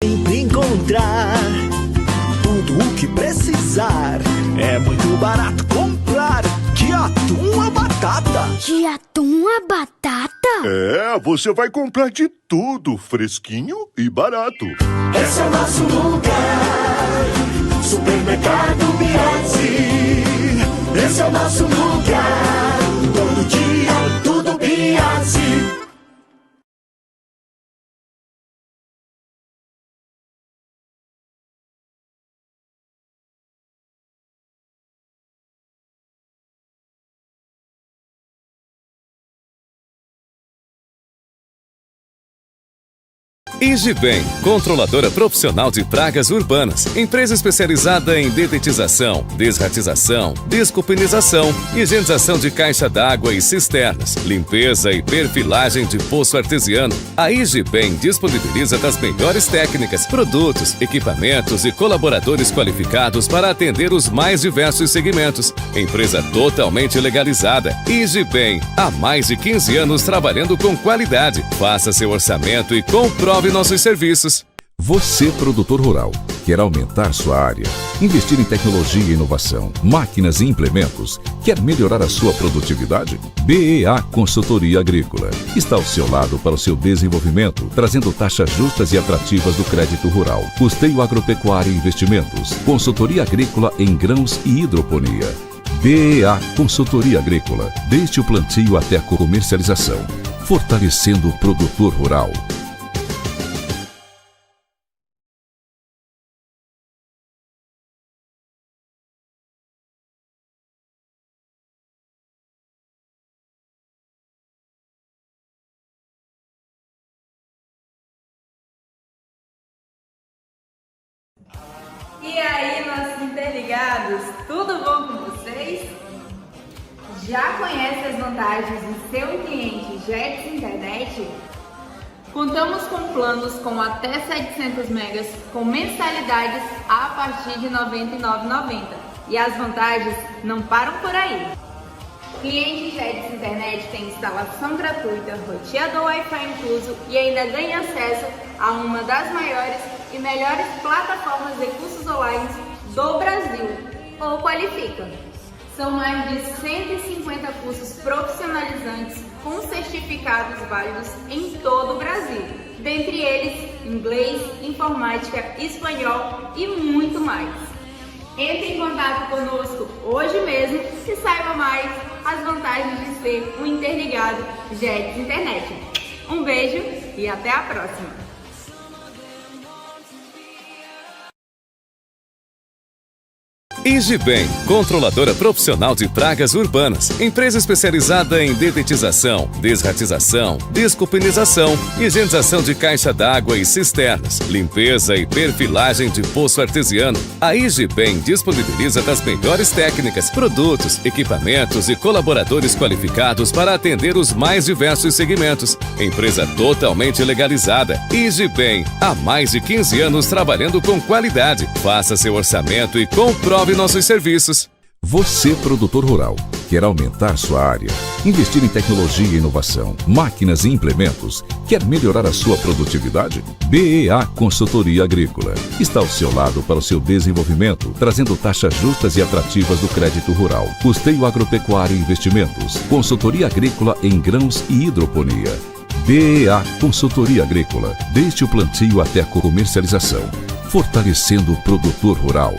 sempre encontrar tudo o que precisar. É muito barato comprar de atum a batata. De atum a batata? É, você vai comprar de tudo, fresquinho e barato. Esse é o nosso lugar, Supermercado Biase. Esse é o nosso lugar, todo dia tudo Biase. EasyBem, controladora profissional de pragas urbanas, empresa especializada em dedetização, desratização, desculpinização, higienização de caixa d'água e cisternas, limpeza e perfilagem de poço artesiano. A EasyBem disponibiliza das melhores técnicas, produtos, equipamentos e colaboradores qualificados para atender os mais diversos segmentos. Empresa totalmente legalizada. EasyBem, há mais de 15 anos trabalhando com qualidade. Faça seu orçamento e comprove nossos serviços. Você, produtor rural, quer aumentar sua área, investir em tecnologia e inovação, máquinas e implementos, quer melhorar a sua produtividade? BEA Consultoria Agrícola está ao seu lado para o seu desenvolvimento, trazendo taxas justas e atrativas do crédito rural, custeio agropecuário e investimentos, consultoria agrícola em grãos e hidroponia. BEA Consultoria Agrícola, desde o plantio até a comercialização, fortalecendo o produtor rural. E aí, nossos interligados, tudo bom com vocês? Já conhece as vantagens de ser um cliente Jets Internet? Contamos com planos com até 700 megas com mensalidades a partir de R$ 99,90. E as vantagens não param por aí. Cliente Jets Internet tem instalação gratuita, roteador Wi-Fi incluso e ainda ganha acesso a uma das maiores e melhores plataformas de cursos online do Brasil, ou Qualifica. São mais de 150 cursos profissionalizantes com certificados válidos em todo o Brasil, dentre eles inglês, informática, espanhol e muito mais. Entre em contato conosco hoje mesmo e saiba mais as vantagens de ser um interligado Jets Internet. Um beijo e até a próxima! EasyBem, controladora profissional de pragas urbanas, empresa especializada em dedetização, desratização, desculpinização, higienização de caixa d'água e cisternas, limpeza e perfilagem de poço artesiano. A EasyBem disponibiliza das melhores técnicas, produtos, equipamentos e colaboradores qualificados para atender os mais diversos segmentos. Empresa totalmente legalizada. EasyBem, há mais de 15 anos trabalhando com qualidade. Faça seu orçamento e comprove nossos serviços. Você, produtor rural, quer aumentar sua área, investir em tecnologia e inovação, máquinas e implementos, quer melhorar a sua produtividade? BEA Consultoria Agrícola está ao seu lado para o seu desenvolvimento, trazendo taxas justas e atrativas do crédito rural, custeio agropecuário e investimentos, consultoria agrícola em grãos e hidroponia. BEA Consultoria Agrícola, desde o plantio até a comercialização, fortalecendo o produtor rural.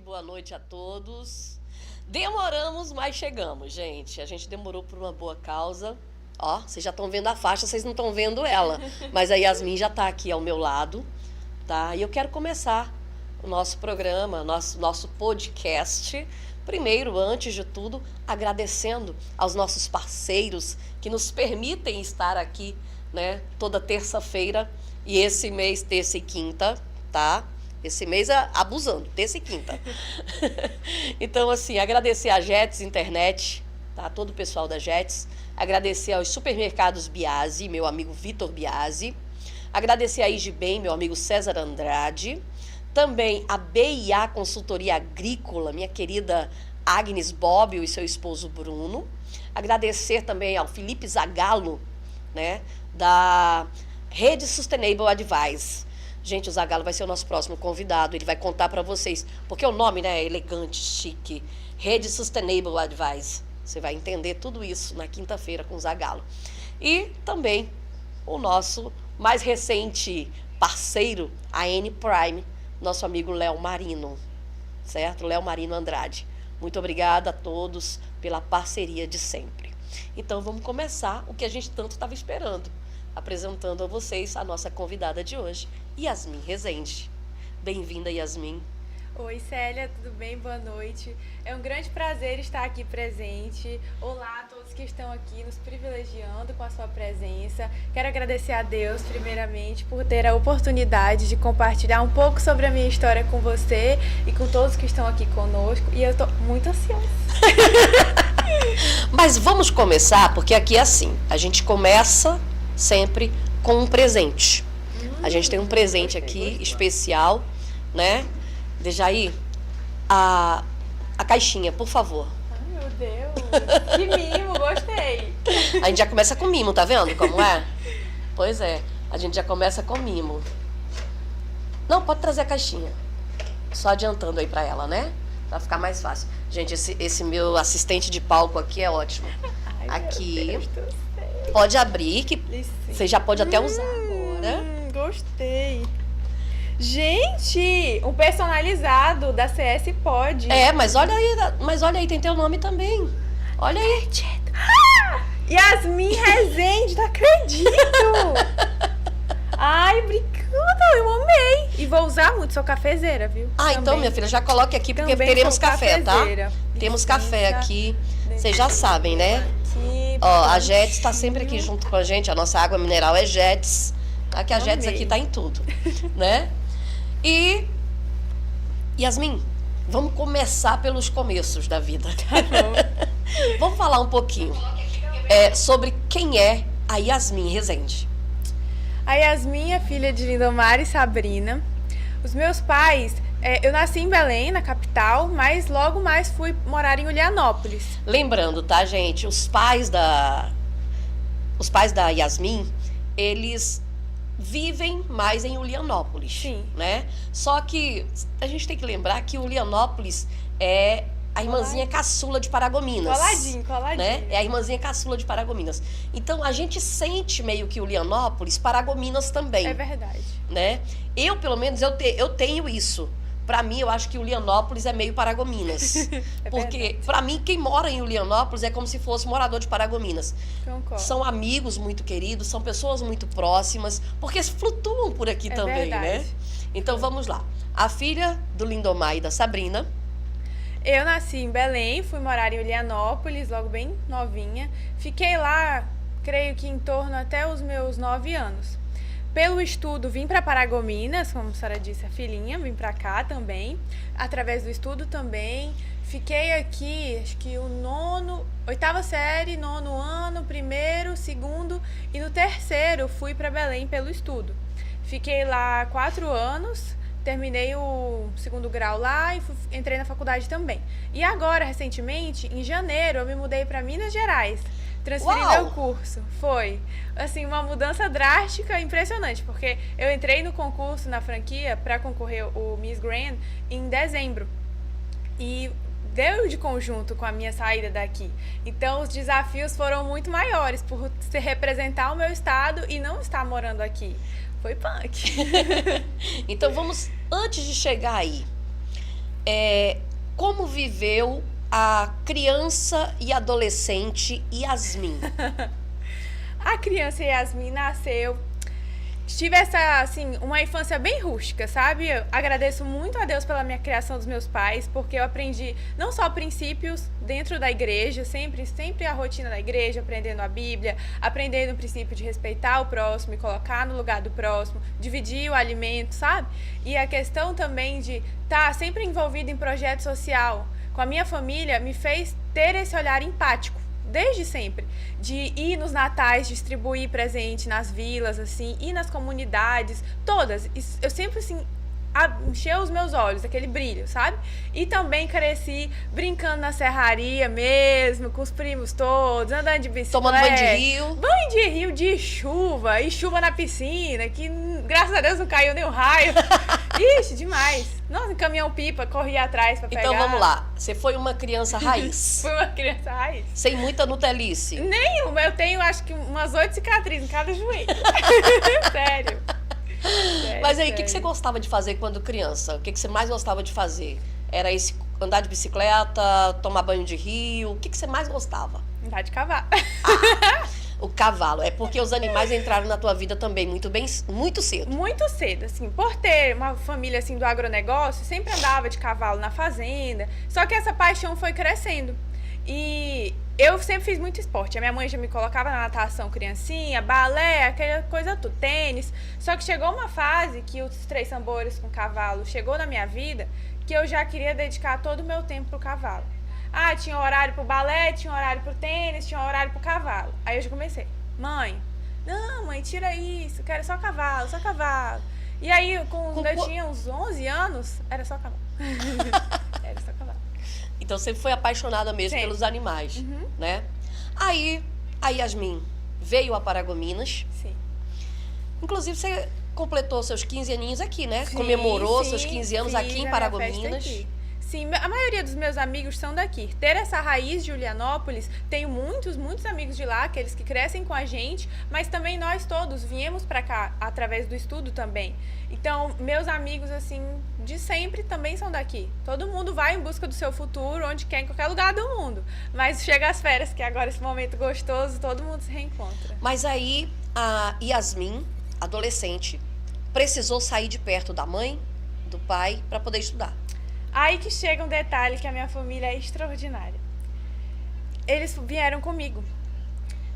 Boa noite a todos. Demoramos, mas chegamos, gente. A gente demorou por uma boa causa. Ó, vocês já estão vendo a faixa, vocês não estão vendo ela. Mas a Yasmin já está aqui ao meu lado, tá? E eu quero começar o nosso programa, nosso podcast. Primeiro, antes de tudo, agradecendo aos nossos parceiros que nos permitem estar aqui, né, toda terça-feira e esse mês, terça e quinta, tá? Esse mês abusando, terça e quinta. Então, assim, agradecer a Jets Internet, tá? Todo o pessoal da Jets. Agradecer aos supermercados Biase, meu amigo Vitor Biase. Agradecer a Igibem, meu amigo César Andrade. Também a BIA Consultoria Agrícola, minha querida Agnes Bobbio e seu esposo Bruno. Agradecer também ao Felipe Zagallo, né, da Rede Sustainable Advice. Gente, o Zagallo vai ser o nosso próximo convidado. Ele vai contar para vocês, porque o nome, né, é elegante, chique. Rede Sustainable Advice. Você vai entender tudo isso na quinta-feira com o Zagallo. E também o nosso mais recente parceiro, a N Prime, nosso amigo Léo Marino, certo? Léo Marino Andrade. Muito obrigada a todos pela parceria de sempre. Então vamos começar o que a gente tanto estava esperando, apresentando a vocês a nossa convidada de hoje, Yasmin Rezende. Bem-vinda, Yasmin. Oi, Célia, tudo bem? Boa noite. É um grande prazer estar aqui presente. Olá a todos que estão aqui nos privilegiando com a sua presença. Quero agradecer a Deus, primeiramente, por ter a oportunidade de compartilhar um pouco sobre a minha história com você e com todos que estão aqui conosco. E eu estou muito ansiosa. Mas vamos começar, porque aqui é assim, a gente começa sempre com um presente. A gente tem um presente aqui especial, né? Dejaí, a caixinha, por favor. Ai, meu Deus, que mimo, gostei. A gente já começa com mimo, tá vendo como é? Pois é, a gente já começa com mimo. Não, pode trazer a caixinha. Só adiantando aí pra ela, né? Pra ficar mais fácil. Gente, esse meu assistente de palco aqui é ótimo. Ai, aqui, meu Deus do céu. pode abrir, que Licença. você já pode até usar agora. Gostei. Gente, um personalizado da CS Pod. É, mas olha aí, tem teu nome também. Olha aí. Yasmin Rezende, não acredito. Ai, obrigada, eu amei. E vou usar muito, sou cafezeira, viu? Ah, então, minha filha, já coloque aqui, porque Também teremos sou café, tá? cafezeira. Temos Licença. café aqui, vocês já sabem, né? Aqui, Ó, a Jets está sempre aqui junto com a gente, a nossa água mineral é Jets. Aqui a Jets Amei. aqui tá em tudo, né? E, Yasmin, vamos começar pelos começos da vida. Tá bom. Vamos falar um pouquinho sobre quem é a Yasmin Rezende. A Yasmin é filha de Lindomar e Sabrina. Os meus pais, eu nasci em Belém, na capital, mas logo mais fui morar em Ulianópolis. Lembrando, tá, gente? Os pais da Yasmin, eles vivem mais em Ulianópolis. Sim. Né? Só que a gente tem que lembrar que Ulianópolis é a irmãzinha caçula de Paragominas. Coladinho. Né? É a irmãzinha caçula de Paragominas. Então, a gente sente meio que Ulianópolis, Paragominas também. É verdade. Né? Eu, pelo menos, eu tenho isso. Pra mim, eu acho que Ulianópolis é meio Paragominas. Porque, verdade. pra mim, quem mora em Ulianópolis é como se fosse morador de Paragominas. Concordo. São amigos muito queridos, são pessoas muito próximas, porque flutuam por aqui É também, verdade. né? Então, vamos lá. A filha do Lindomar e da Sabrina. Eu nasci em Belém, fui morar em Ulianópolis, logo bem novinha. Fiquei lá, creio que em torno até os meus 9 anos. Pelo estudo, vim para Paragominas, como a senhora disse, a filhinha, vim para cá também. Através do estudo também. Fiquei aqui, acho que oitava série, 9º ano, 1º, 2º e no 3º fui para Belém pelo estudo. Fiquei lá 4 anos, terminei o 2º grau lá e entrei na faculdade também. E agora, recentemente, em janeiro, eu me mudei para Minas Gerais. Transferi Uau! meu curso. Foi, assim, uma mudança drástica, impressionante, porque eu entrei no concurso na franquia para concorrer o Miss Grand em dezembro. E deu de conjunto com a minha saída daqui. Então, os desafios foram muito maiores por representar o meu estado e não estar morando aqui. Foi punk. Então, vamos, antes de chegar aí, como viveu a criança e adolescente Yasmin? A criança Yasmin nasceu... Tive essa, assim, uma infância bem rústica, sabe? Eu agradeço muito a Deus pela minha criação dos meus pais, porque eu aprendi não só princípios dentro da igreja, sempre a rotina da igreja, aprendendo a Bíblia, aprendendo o princípio de respeitar o próximo e colocar no lugar do próximo, dividir o alimento, sabe? E a questão também de estar sempre envolvida em projeto social com a minha família me fez ter esse olhar empático desde sempre, de ir nos natais, distribuir presente nas vilas, assim, ir nas comunidades, todas. Eu sempre, assim, encheu os meus olhos, aquele brilho, sabe? E também cresci brincando na serraria mesmo, com os primos todos, andando de bicicleta. Tomando banho de rio. Banho de rio, de chuva, e chuva na piscina, que graças a Deus não caiu nenhum raio. Ixi, demais. Nossa, caminhão-pipa, corria atrás pra pegar. Então vamos lá, você foi uma criança raiz. Fui uma criança raiz. Sem muita nutelice. Nenhuma, eu tenho acho que umas 8 cicatrizes em cada joelho. Sério. Mas aí, o que você gostava de fazer quando criança? O que você mais gostava de fazer? Era andar de bicicleta, tomar banho de rio? O que você mais gostava? Andar de cavalo. O cavalo. É porque os animais entraram na tua vida também muito cedo. Muito cedo, assim. Por ter uma família, assim, do agronegócio, sempre andava de cavalo na fazenda. Só que essa paixão foi crescendo. E eu sempre fiz muito esporte. A minha mãe já me colocava na natação criancinha, balé, aquela coisa tudo, tênis. Só que chegou uma fase que os 3 tambores com cavalo chegou na minha vida, que eu já queria dedicar todo o meu tempo pro cavalo. Ah, tinha horário pro balé, tinha horário pro tênis, tinha horário pro cavalo. Aí eu já comecei. Mãe, não, mãe, tira isso, eu quero só cavalo, só cavalo. E aí, quando eu tinha uns 11 anos, era só cavalo. Era só cavalo. Então você foi apaixonada mesmo Sim. pelos animais, né? Aí a Yasmin veio a Paragominas. Sim. Inclusive você completou seus 15 aninhos aqui, né? Sim, Comemorou sim, seus 15 anos fiz aqui a em minha Paragominas. festa aqui. Sim, a maioria dos meus amigos são daqui. Ter essa raiz de Julianópolis, tenho muitos amigos de lá, aqueles que crescem com a gente, mas também nós todos viemos para cá através do estudo também. Então, meus amigos, assim, de sempre também são daqui. Todo mundo vai em busca do seu futuro, onde quer, em qualquer lugar do mundo. Mas chega as férias, que agora esse momento gostoso, todo mundo se reencontra. Mas aí a Yasmin, adolescente, precisou sair de perto da mãe, do pai, para poder estudar. Aí que chega um detalhe que a minha família é extraordinária. Eles vieram comigo.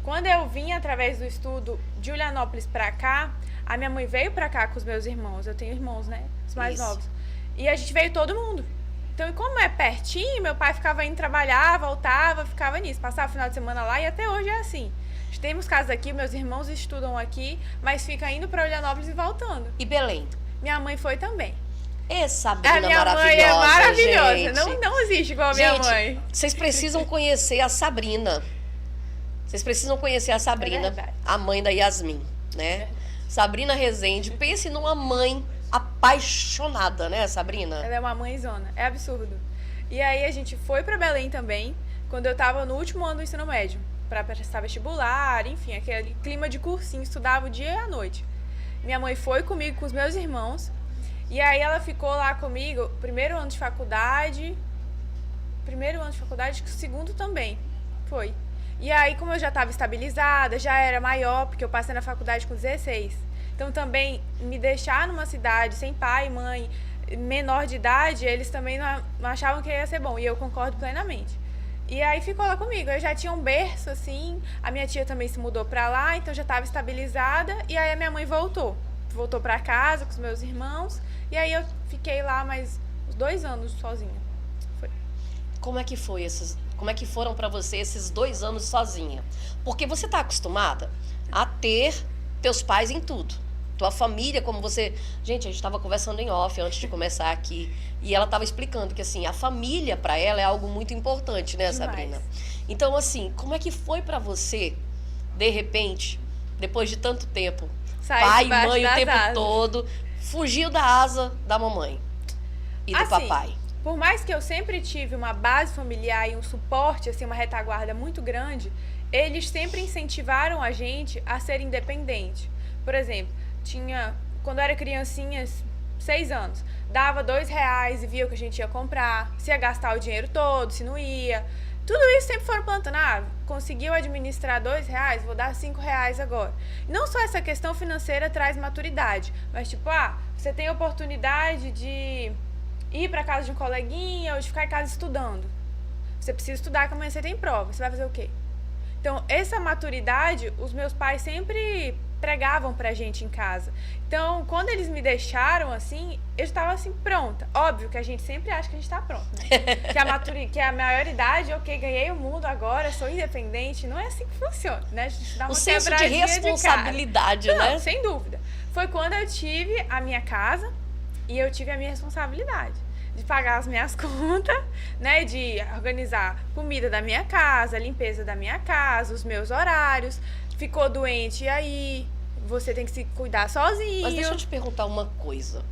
Quando eu vim através do estudo de Julianópolis pra cá, a minha mãe veio pra cá com os meus irmãos. Eu tenho irmãos, né? Os mais novos. E a gente veio todo mundo. Então, como é pertinho, meu pai ficava indo trabalhar, voltava, ficava nisso. Passava o final de semana lá e até hoje é assim. Temos casas aqui, meus irmãos estudam aqui, mas fica indo pra Julianópolis e voltando. E Belém? Minha mãe foi também. Sabrina A minha maravilhosa, mãe é maravilhosa. gente. Não existe igual a minha mãe. Vocês precisam conhecer a Sabrina. Vocês precisam conhecer a Sabrina, a mãe da Yasmin, né? Sabrina Rezende. Pense numa mãe apaixonada, né, Sabrina? Ela é uma mãezona. É absurdo. E aí a gente foi pra Belém também, quando eu tava no último ano do ensino médio, pra prestar vestibular, enfim, aquele clima de cursinho, estudava o dia e a noite. Minha mãe foi comigo, com os meus irmãos. E aí ela ficou lá comigo, primeiro ano de faculdade, o segundo também, foi. E aí, como eu já estava estabilizada, já era maior, porque eu passei na faculdade com 16. Então também me deixar numa cidade sem pai e mãe, menor de idade, eles também não achavam que ia ser bom, e eu concordo plenamente. E aí ficou lá comigo, eu já tinha um berço, assim, a minha tia também se mudou pra lá, então já estava estabilizada, e aí a minha mãe voltou pra casa com os meus irmãos. E aí eu fiquei lá mais uns 2 anos sozinha. Foi. Como é que foram pra você esses 2 anos sozinha? Porque você tá acostumada a ter teus pais em tudo. Tua família, como você... Gente, a gente tava conversando em off antes de começar aqui. E ela tava explicando que, assim, a família pra ela é algo muito importante, né, Demais. Sabrina? Então, assim, como é que foi pra você, de repente, depois de tanto tempo, pai e mãe o tempo todo, fugiu da asa da mamãe e do papai? Por mais que eu sempre tive uma base familiar e um suporte, assim, uma retaguarda muito grande, eles sempre incentivaram a gente a ser independente. Por exemplo, quando eu era criancinha, 6 anos, dava R$2 e via o que a gente ia comprar, se ia gastar o dinheiro todo, se não ia. Tudo isso sempre foram plantando. Conseguiu administrar R$2, vou dar R$5 agora. Não só essa questão financeira traz maturidade, mas tipo, você tem a oportunidade de ir para casa de um coleguinha ou de ficar em casa estudando. Você precisa estudar, que amanhã você tem prova. Você vai fazer o quê? Então, essa maturidade, os meus pais sempre pregavam pra gente em casa. Então, quando eles me deixaram, assim, eu estava, assim, pronta. Óbvio que a gente sempre acha que a gente tá pronta, né? que a maioridade, ok, ganhei o mundo agora, sou independente. Não é assim que funciona, né? A gente dá uma O senso de quebradinha responsabilidade, cara. né? Não, sem dúvida. Foi quando eu tive a minha casa e eu tive a minha responsabilidade de pagar as minhas contas, né? De organizar comida da minha casa, limpeza da minha casa, os meus horários. Ficou doente, e aí você tem que se cuidar sozinho. Mas deixa eu te perguntar uma coisa.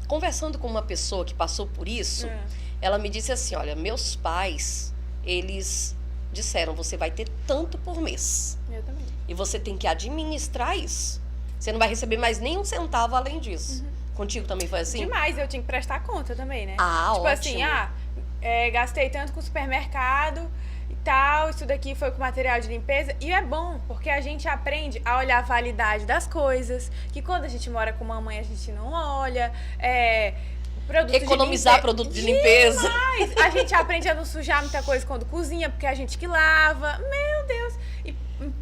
Conversando com uma pessoa que passou por isso, ela me disse assim, olha, meus pais, eles disseram, você vai ter tanto por mês. Eu também. E você tem que administrar isso. Você não vai receber mais nem um centavo além disso. Contigo também foi assim? Demais, eu tinha que prestar conta também, né? Ah, tipo ótimo. assim, gastei tanto com o supermercado e tal, isso daqui foi com material de limpeza. E é bom, porque a gente aprende a olhar a validade das coisas, que quando a gente mora com mamãe a gente não olha, economizar produto de limpeza. Demais. A gente aprende a não sujar muita coisa quando cozinha, porque é a gente que lava. Meu Deus! E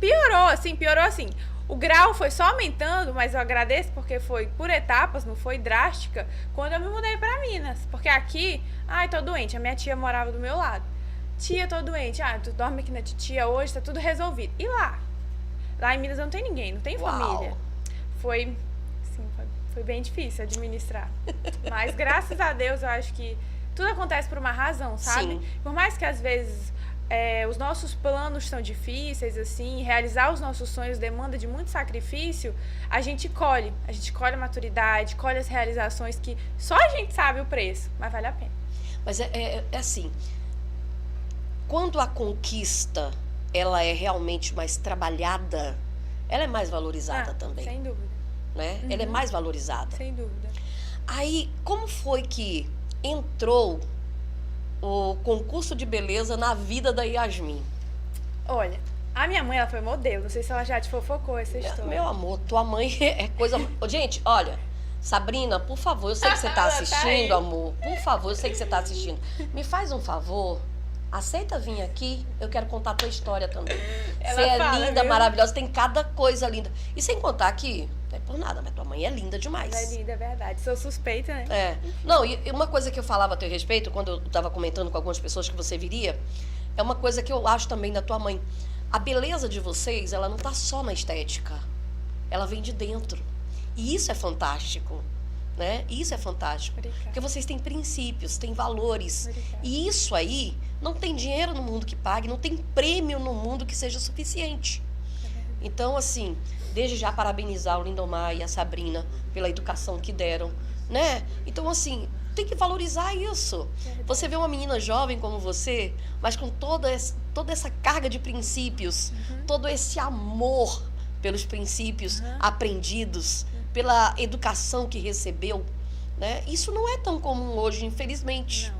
piorou assim. O grau foi só aumentando, mas eu agradeço porque foi por etapas, não foi drástica, quando eu me mudei para Minas. Porque aqui, tô doente, a minha tia morava do meu lado. Tia, tô doente. Tu dorme aqui na titia hoje, tá tudo resolvido. E lá? Lá em Minas não tem ninguém, não tem família. Foi bem difícil administrar. Mas graças a Deus eu acho que tudo acontece por uma razão, sabe? Sim. Por mais que às vezes os nossos planos são difíceis, assim, realizar os nossos sonhos demanda de muito sacrifício, a gente colhe a maturidade, colhe as realizações que só a gente sabe o preço, mas vale a pena. Mas é assim, quando a conquista, ela é realmente mais trabalhada, ela é mais valorizada também. Sem dúvida. Né? Ela é mais valorizada. Sem dúvida. Aí, como foi que entrou o concurso de beleza na vida da Yasmin? Olha, a minha mãe, ela foi modelo. Não sei se ela já te fofocou essa história. Meu amor, tua mãe é coisa... Gente, olha, Sabrina, por favor, eu sei que você tá assistindo, amor. Por favor, eu sei que você tá assistindo. Me faz um favor, aceita vir aqui, eu quero contar a tua história também. Você é linda, maravilhosa, tem cada coisa linda. E sem contar que, não é por nada, mas tua mãe é linda demais. É linda, é verdade. Sou suspeita, né? Não, e uma coisa que eu falava a teu respeito, quando eu tava comentando com algumas pessoas que você viria, é uma coisa que eu acho também da tua mãe. A beleza de vocês, ela não tá só na estética. Ela vem de dentro. E isso é fantástico. Né? Isso é fantástico. Obrigada. Porque vocês têm princípios, têm valores. Obrigada. E isso aí, não tem dinheiro no mundo que pague, não tem prêmio no mundo que seja suficiente. Então, assim, desde já parabenizar o Lindomar e a Sabrina pela educação que deram, né? Então, assim, tem que valorizar isso. Você vê uma menina jovem como você, mas com toda essa carga de princípios, todo esse amor pelos princípios aprendidos, pela educação que recebeu, né? Isso não é tão comum hoje, infelizmente.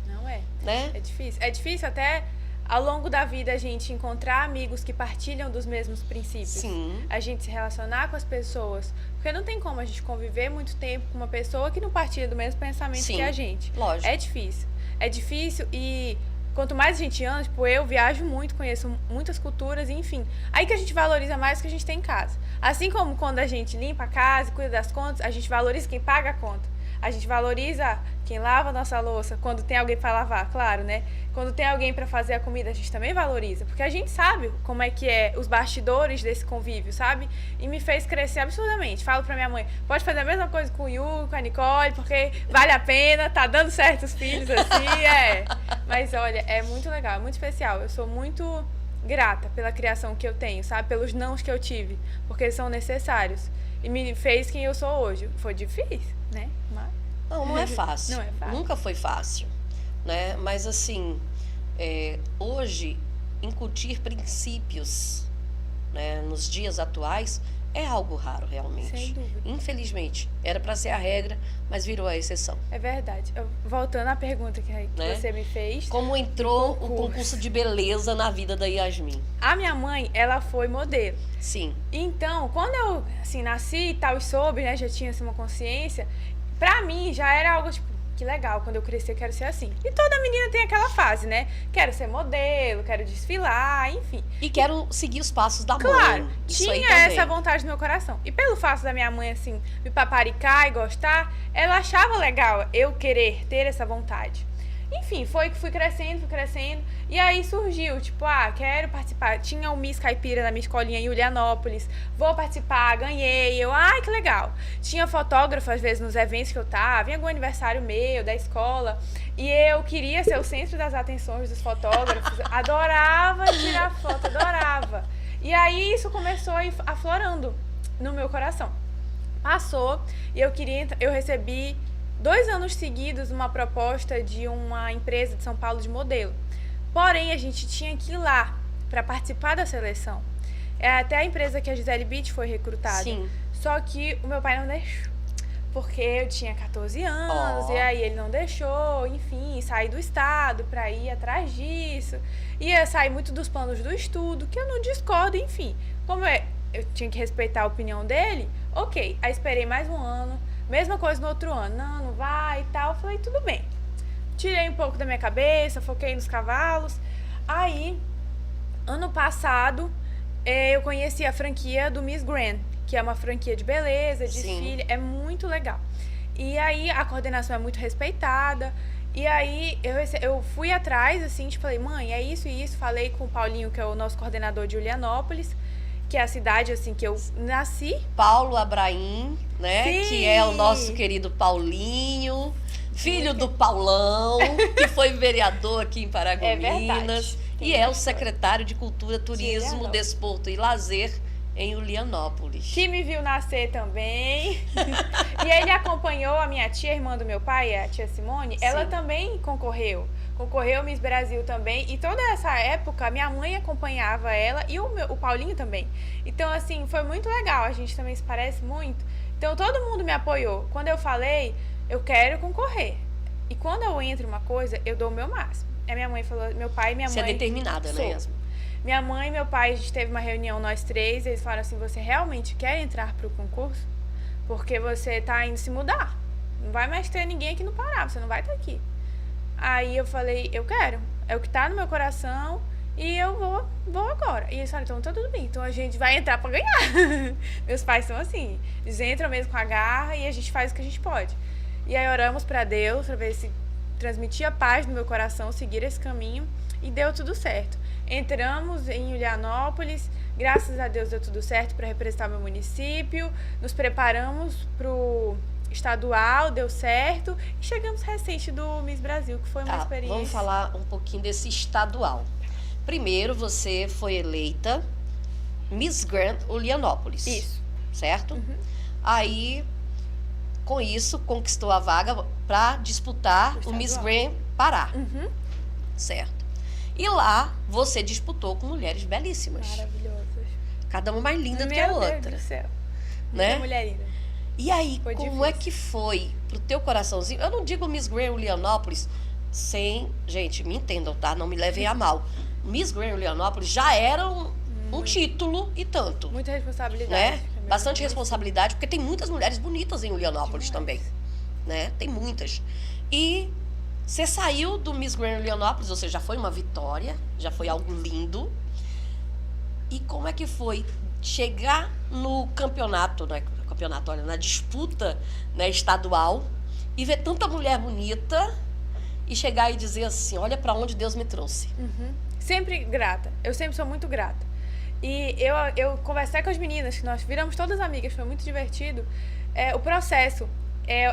Não é. Né? É difícil. É difícil até ao longo da vida a gente encontrar amigos que partilham dos mesmos princípios. Sim. A gente se relacionar com as pessoas. Porque não tem como a gente conviver muito tempo com uma pessoa que não partilha do mesmo pensamento Sim, que a gente. lógico. É difícil. É difícil e quanto mais a gente anda, tipo, eu viajo muito, conheço muitas culturas, enfim. Aí que a gente valoriza mais o que a gente tem em casa. Assim como quando a gente limpa a casa e cuida das contas, a gente valoriza quem paga a conta. A gente valoriza quem lava a nossa louça, quando tem alguém para lavar, claro, né? Quando tem alguém para fazer a comida, a gente também valoriza. Porque a gente sabe como é que é os bastidores desse convívio, sabe? E me fez crescer absurdamente. Falo pra minha mãe, pode fazer a mesma coisa com o Yu, com a Nicole, porque vale a pena, tá dando certo os filhos assim, Mas olha, é muito legal, é muito especial. Eu sou muito grata pela criação que eu tenho, sabe? Pelos nãos que eu tive, porque eles são necessários. E me fez quem eu sou hoje. Foi difícil, né? Mas... Não é fácil. Não é fácil. Nunca foi fácil, né? Mas assim, hoje, incutir princípios, né, nos dias atuais é algo raro, realmente. Sem dúvida. Infelizmente. Era para ser a regra, mas virou a exceção. É verdade. Voltando à pergunta que Né? você me fez. Como entrou o concurso de beleza na vida da Yasmin? A minha mãe, ela foi modelo. Sim. Então, quando eu, assim, nasci e tal, e soube, né, já tinha, assim, uma consciência, pra mim já era algo, tipo, que legal, quando eu crescer eu quero ser assim. E toda menina tem aquela fase, né? Quero ser modelo, quero desfilar, enfim. E quero seguir os passos da mãe. Claro, Isso aí tinha também. essa vontade no meu coração. E pelo fato da minha mãe, assim, me paparicar e gostar, ela achava legal eu querer ter essa vontade. Enfim, foi que fui crescendo. E aí surgiu, tipo, quero participar. Tinha o Miss Caipira da minha escolinha em Julianópolis. Vou participar, ganhei. Que legal. Tinha fotógrafo, às vezes, nos eventos que eu tava. Em algum aniversário meu, da escola. E eu queria ser o centro das atenções dos fotógrafos. Adorava tirar foto, adorava. E aí isso começou a ir aflorando no meu coração. Passou e eu recebi 2 anos seguidos uma proposta de uma empresa de São Paulo de modelo. Porém, a gente tinha que ir lá para participar da seleção. É até a empresa que a Gisele Bündchen foi recrutada. Sim. Só que o meu pai não deixou. Porque eu tinha 14 anos, e aí ele não deixou, enfim, sair do estado para ir atrás disso. Ia sair muito dos planos do estudo, que eu não discordo, enfim. Como eu tinha que respeitar a opinião dele, ok. Aí esperei mais um ano. Mesma coisa no outro ano, não vai e tal. Eu falei, tudo bem. Tirei um pouco da minha cabeça, foquei nos cavalos. Aí, ano passado, eu conheci a franquia do Miss Grand, que é uma franquia de beleza, desfile, é muito legal. E aí, a coordenação é muito respeitada. E aí, eu fui atrás, assim, tipo, falei, mãe, é isso e isso. Falei com o Paulinho, que é o nosso coordenador de Julianópolis, que é a cidade, assim, que eu nasci. Paulo Abraim, né? Sim. Que é o nosso querido Paulinho, filho do Paulão, que foi vereador aqui em Paragominas. E é o secretário de Cultura, Turismo, Desporto e Lazer em Julianópolis. Que me viu nascer também. E ele acompanhou a minha tia, irmã do meu pai, a tia Simone. Ela também concorreu Miss Brasil também, e toda essa época minha mãe acompanhava ela e o Paulinho também. Então, assim, foi muito legal, a gente também se parece muito. Então, todo mundo me apoiou. Quando eu falei, eu quero concorrer. E quando eu entro em uma coisa, eu dou o meu máximo. A minha mãe falou, meu pai e minha mãe... Você é determinada, né, Yasmin? Minha mãe e meu pai, a gente teve uma reunião, nós 3, eles falaram assim, você realmente quer entrar pro concurso? Porque você tá indo se mudar. Não vai mais ter ninguém aqui no Pará, você não vai estar aqui. Aí eu falei, eu quero, é o que tá no meu coração e eu vou agora. E eles falaram, então tá tudo bem, então a gente vai entrar pra ganhar. Meus pais são assim, eles entram mesmo com a garra e a gente faz o que a gente pode. E aí oramos pra Deus, pra ver se transmitia paz no meu coração, seguir esse caminho, e deu tudo certo. Entramos em Julianópolis, graças a Deus deu tudo certo para representar meu município, nos preparamos pro estadual, deu certo, e chegamos recente do Miss Brasil, que foi uma experiência. Vamos falar um pouquinho desse estadual. Primeiro, você foi eleita Miss Grand Julianópolis. Isso. Certo? Aí, com isso, conquistou a vaga para disputar o Miss Grand Pará. Certo. E lá, você disputou com mulheres belíssimas. Maravilhosas. Cada uma mais linda do que a outra. Meu Deus do céu. Né? Muita mulher linda. E aí, Foi como difícil. é que foi pro teu coraçãozinho? Eu não digo Miss Grand Julianópolis sem... Gente, me entendam, tá? Não me levem a mal. Miss Grand Julianópolis já era um título e tanto. Muita responsabilidade. Né? Bastante responsabilidade, porque tem muitas mulheres bonitas em Julianópolis também. Né? Tem muitas. E você saiu do Miss Grand Julianópolis, ou seja, já foi uma vitória, já foi algo lindo. E como é que foi chegar no campeonato, né? Olha, na disputa, né, estadual, e ver tanta mulher bonita e chegar e dizer assim, olha para onde Deus me trouxe. Sempre grata. Eu sempre sou muito grata. E eu conversei com as meninas, que nós viramos todas amigas, foi muito divertido. O processo,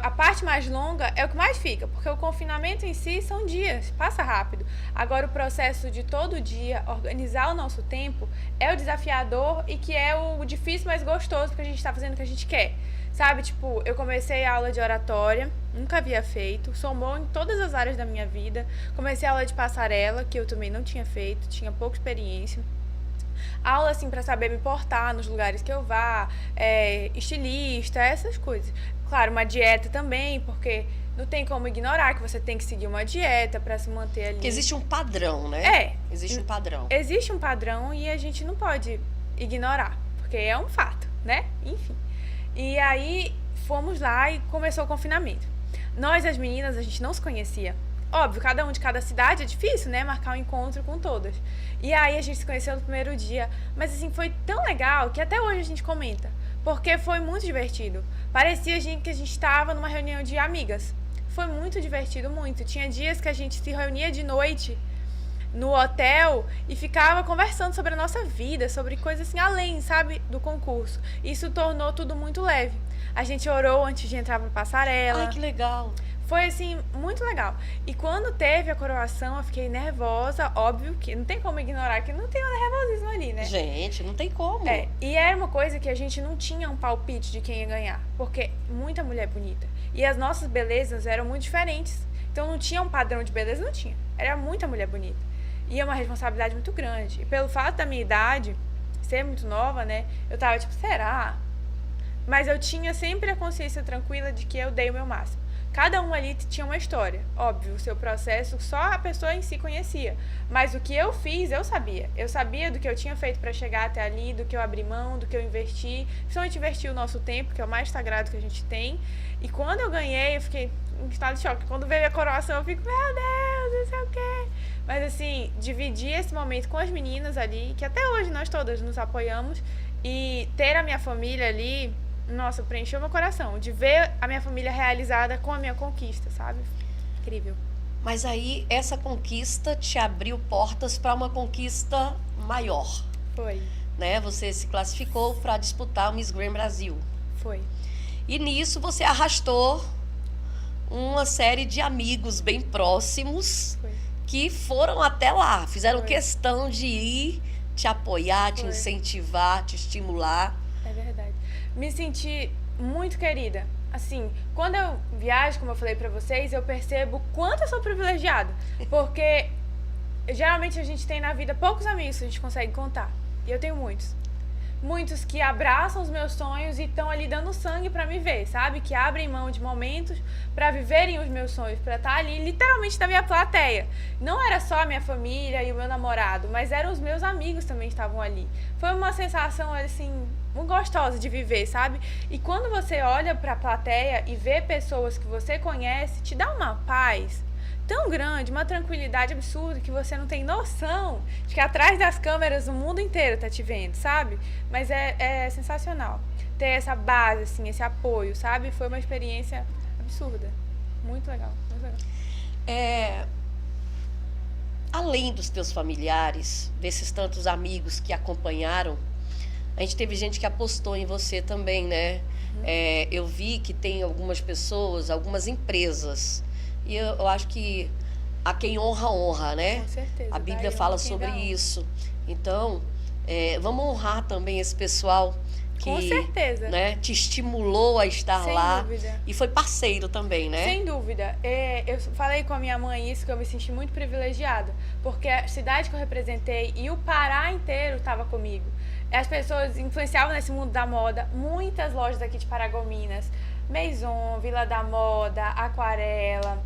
a parte mais longa é o que mais fica, porque o confinamento em si são dias, passa rápido. Agora, o processo de todo dia, organizar o nosso tempo, é o desafiador e que é o difícil, mas gostoso, porque a gente tá fazendo o que a gente quer. Sabe, tipo, eu comecei a aula de oratória, nunca havia feito, somou em todas as áreas da minha vida. Comecei a aula de passarela, que eu também não tinha feito, tinha pouca experiência. Aula, assim, pra saber me portar nos lugares que eu vá, estilista, essas coisas. Claro, uma dieta também, porque não tem como ignorar que você tem que seguir uma dieta pra se manter ali. Porque existe um padrão, né? Existe um padrão. Existe um padrão e a gente não pode ignorar, porque é um fato, né? Enfim. E aí, fomos lá e começou o confinamento. Nós, as meninas, a gente não se conhecia. Óbvio, cada um de cada cidade é difícil, né? Marcar um encontro com todas. E aí a gente se conheceu no primeiro dia. Mas assim, foi tão legal que até hoje a gente comenta. Porque foi muito divertido. Parecia que a gente estava numa reunião de amigas. Foi muito divertido, muito. Tinha dias que a gente se reunia de noite no hotel e ficava conversando sobre a nossa vida, sobre coisas assim, além, sabe, do concurso. Isso tornou tudo muito leve. A gente orou antes de entrar pra passarela. Ai, que legal. Foi, assim, muito legal. E quando teve a coroação, eu fiquei nervosa. Óbvio que não tem como ignorar que não tem um nervosismo ali, né? Gente, não tem como. E era uma coisa que a gente não tinha um palpite de quem ia ganhar. Porque muita mulher bonita. E as nossas belezas eram muito diferentes. Então não tinha um padrão de beleza, não tinha. Era muita mulher bonita. E é uma responsabilidade muito grande. E pelo fato da minha idade ser muito nova, né? Eu tava tipo, será? Mas eu tinha sempre a consciência tranquila de que eu dei o meu máximo. Cada um ali tinha uma história. Óbvio, o seu processo só a pessoa em si conhecia. Mas o que eu fiz, eu sabia. Eu sabia do que eu tinha feito para chegar até ali, do que eu abri mão, do que eu investi. Principalmente investir o nosso tempo, que é o mais sagrado que a gente tem. E quando eu ganhei, eu fiquei em estado de choque. Quando veio a coroação, eu fico, meu Deus, não sei o quê. Mas assim, dividir esse momento com as meninas ali, que até hoje nós todas nos apoiamos, e ter a minha família ali, nossa, preencheu meu coração. De ver a minha família realizada com a minha conquista, sabe? Incrível. Mas aí, essa conquista te abriu portas para uma conquista maior. Foi. Né? Você se classificou para disputar o Miss Grand Brasil. Foi. E nisso você arrastou uma série de amigos bem próximos. Foi. Que foram até lá, fizeram Foi. questão de ir te apoiar, te Foi. incentivar, te estimular. É verdade. Me senti muito querida. Assim, quando eu viajo, como eu falei pra vocês, eu percebo quanto eu sou privilegiada. Porque geralmente a gente tem na vida poucos amigos que a gente consegue contar. E eu tenho muitos. Muitos que abraçam os meus sonhos e estão ali dando sangue pra me ver, sabe? Que abrem mão de momentos pra viverem os meus sonhos, pra estar ali literalmente na minha plateia. Não era só a minha família e o meu namorado, mas eram os meus amigos também que estavam ali. Foi uma sensação, assim, muito gostosa de viver, sabe? E quando você olha pra plateia e vê pessoas que você conhece, te dá uma paz tão grande, uma tranquilidade absurda que você não tem noção de que atrás das câmeras o mundo inteiro tá te vendo, sabe? Mas é sensacional ter essa base, assim, esse apoio, sabe? Foi uma experiência absurda. Muito legal, muito legal. Além dos teus familiares, desses tantos amigos que acompanharam, a gente teve gente que apostou em você também, né? Eu vi que tem algumas pessoas, algumas empresas. E eu acho que a quem honra, honra, né? Com certeza. A Bíblia fala sobre isso. Então, vamos honrar também esse pessoal que, com certeza, né, te estimulou a estar sem lá. Dúvida. E foi parceiro também, né? Sem dúvida. Eu falei com a minha mãe isso, que eu me senti muito privilegiada. Porque a cidade que eu representei e o Pará inteiro estava comigo. As pessoas influenciavam nesse mundo da moda. Muitas lojas aqui de Paragominas. Maison, Vila da Moda, Aquarela,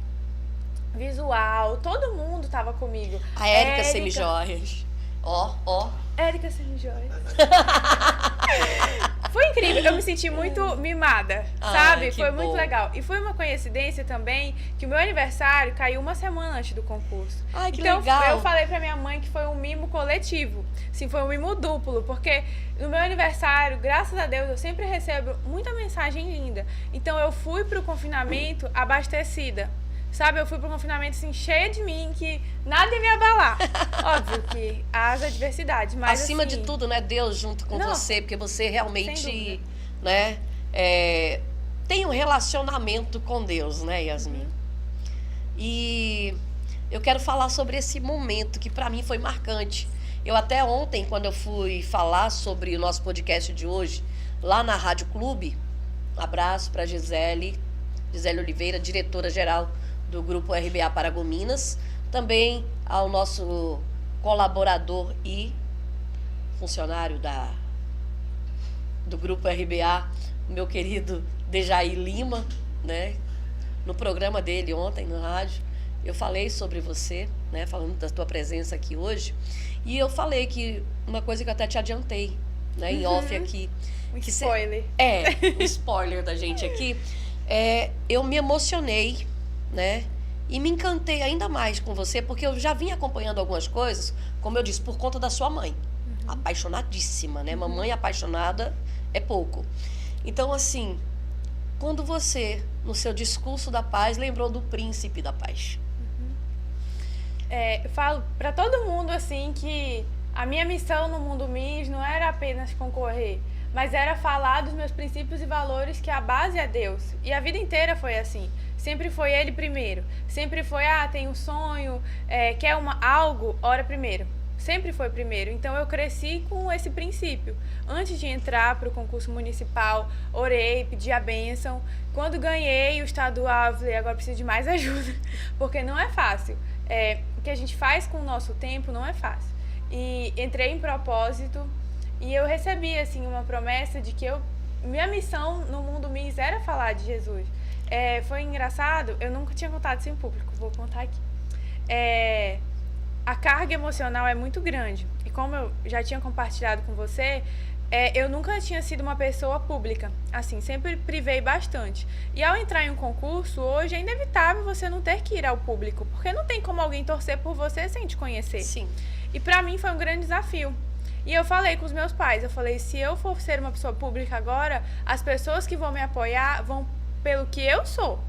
Visual, todo mundo tava comigo. A Érica Semijoias. Ó. Érica Semijoias. Foi incrível, eu me senti muito mimada, sabe? Foi muito legal. E foi uma coincidência também que o meu aniversário caiu uma semana antes do concurso. Ai, que então, legal. Eu falei pra minha mãe que foi um mimo coletivo. Sim, foi um mimo duplo, porque no meu aniversário, graças a Deus, eu sempre recebo muita mensagem linda. Então eu fui pro confinamento abastecida. Sabe, eu fui pro confinamento assim, cheia de mim, que nada ia me abalar. Óbvio que há as adversidades, mas acima assim, de tudo, né, Deus junto com você, porque você realmente, né, tem um relacionamento com Deus, né, Yasmin? E eu quero falar sobre esse momento que pra mim foi marcante. Eu até ontem, quando eu fui falar sobre o nosso podcast de hoje, lá na Rádio Clube, abraço pra Gisele Oliveira, diretora-geral do Grupo RBA Paragominas, também ao nosso colaborador e funcionário do Grupo RBA, meu querido Dejair Lima, né? No programa dele ontem, na rádio, eu falei sobre você, né? Falando da tua presença aqui hoje, e eu falei que uma coisa que eu até te adiantei, né? Em off aqui. Um spoiler. O spoiler da gente aqui. eu me emocionei, né? E me encantei ainda mais com você, porque eu já vinha acompanhando algumas coisas, como eu disse, por conta da sua mãe. Apaixonadíssima, né? Mamãe apaixonada é pouco. Então, assim, quando você, no seu discurso da paz, lembrou do príncipe da paz. Eu falo para todo mundo, assim, que a minha missão no Mundo Miss não era apenas concorrer, mas era falar dos meus princípios e valores, que a base é Deus. E a vida inteira foi assim. Sempre foi Ele primeiro. Sempre foi, tem um sonho, quer algo, ora primeiro. Sempre foi primeiro. Então eu cresci com esse princípio. Antes de entrar para o concurso municipal, orei, pedi a bênção. Quando ganhei o estadual, eu falei, agora preciso de mais ajuda, porque não é fácil. O que a gente faz com o nosso tempo não é fácil. E entrei em propósito e eu recebi assim uma promessa de que minha missão no Mundo Miss era falar de Jesus. Foi engraçado, eu nunca tinha contado isso em público, vou contar aqui. A carga emocional é muito grande. E como eu já tinha compartilhado com você, eu nunca tinha sido uma pessoa pública. Assim, sempre privei bastante. E ao entrar em um concurso, hoje é inevitável você não ter que ir ao público, porque não tem como alguém torcer por você sem te conhecer. Sim. E pra mim foi um grande desafio. E eu falei com os meus pais, eu falei, se eu for ser uma pessoa pública agora, as pessoas que vão me apoiar vão pelo que eu sou.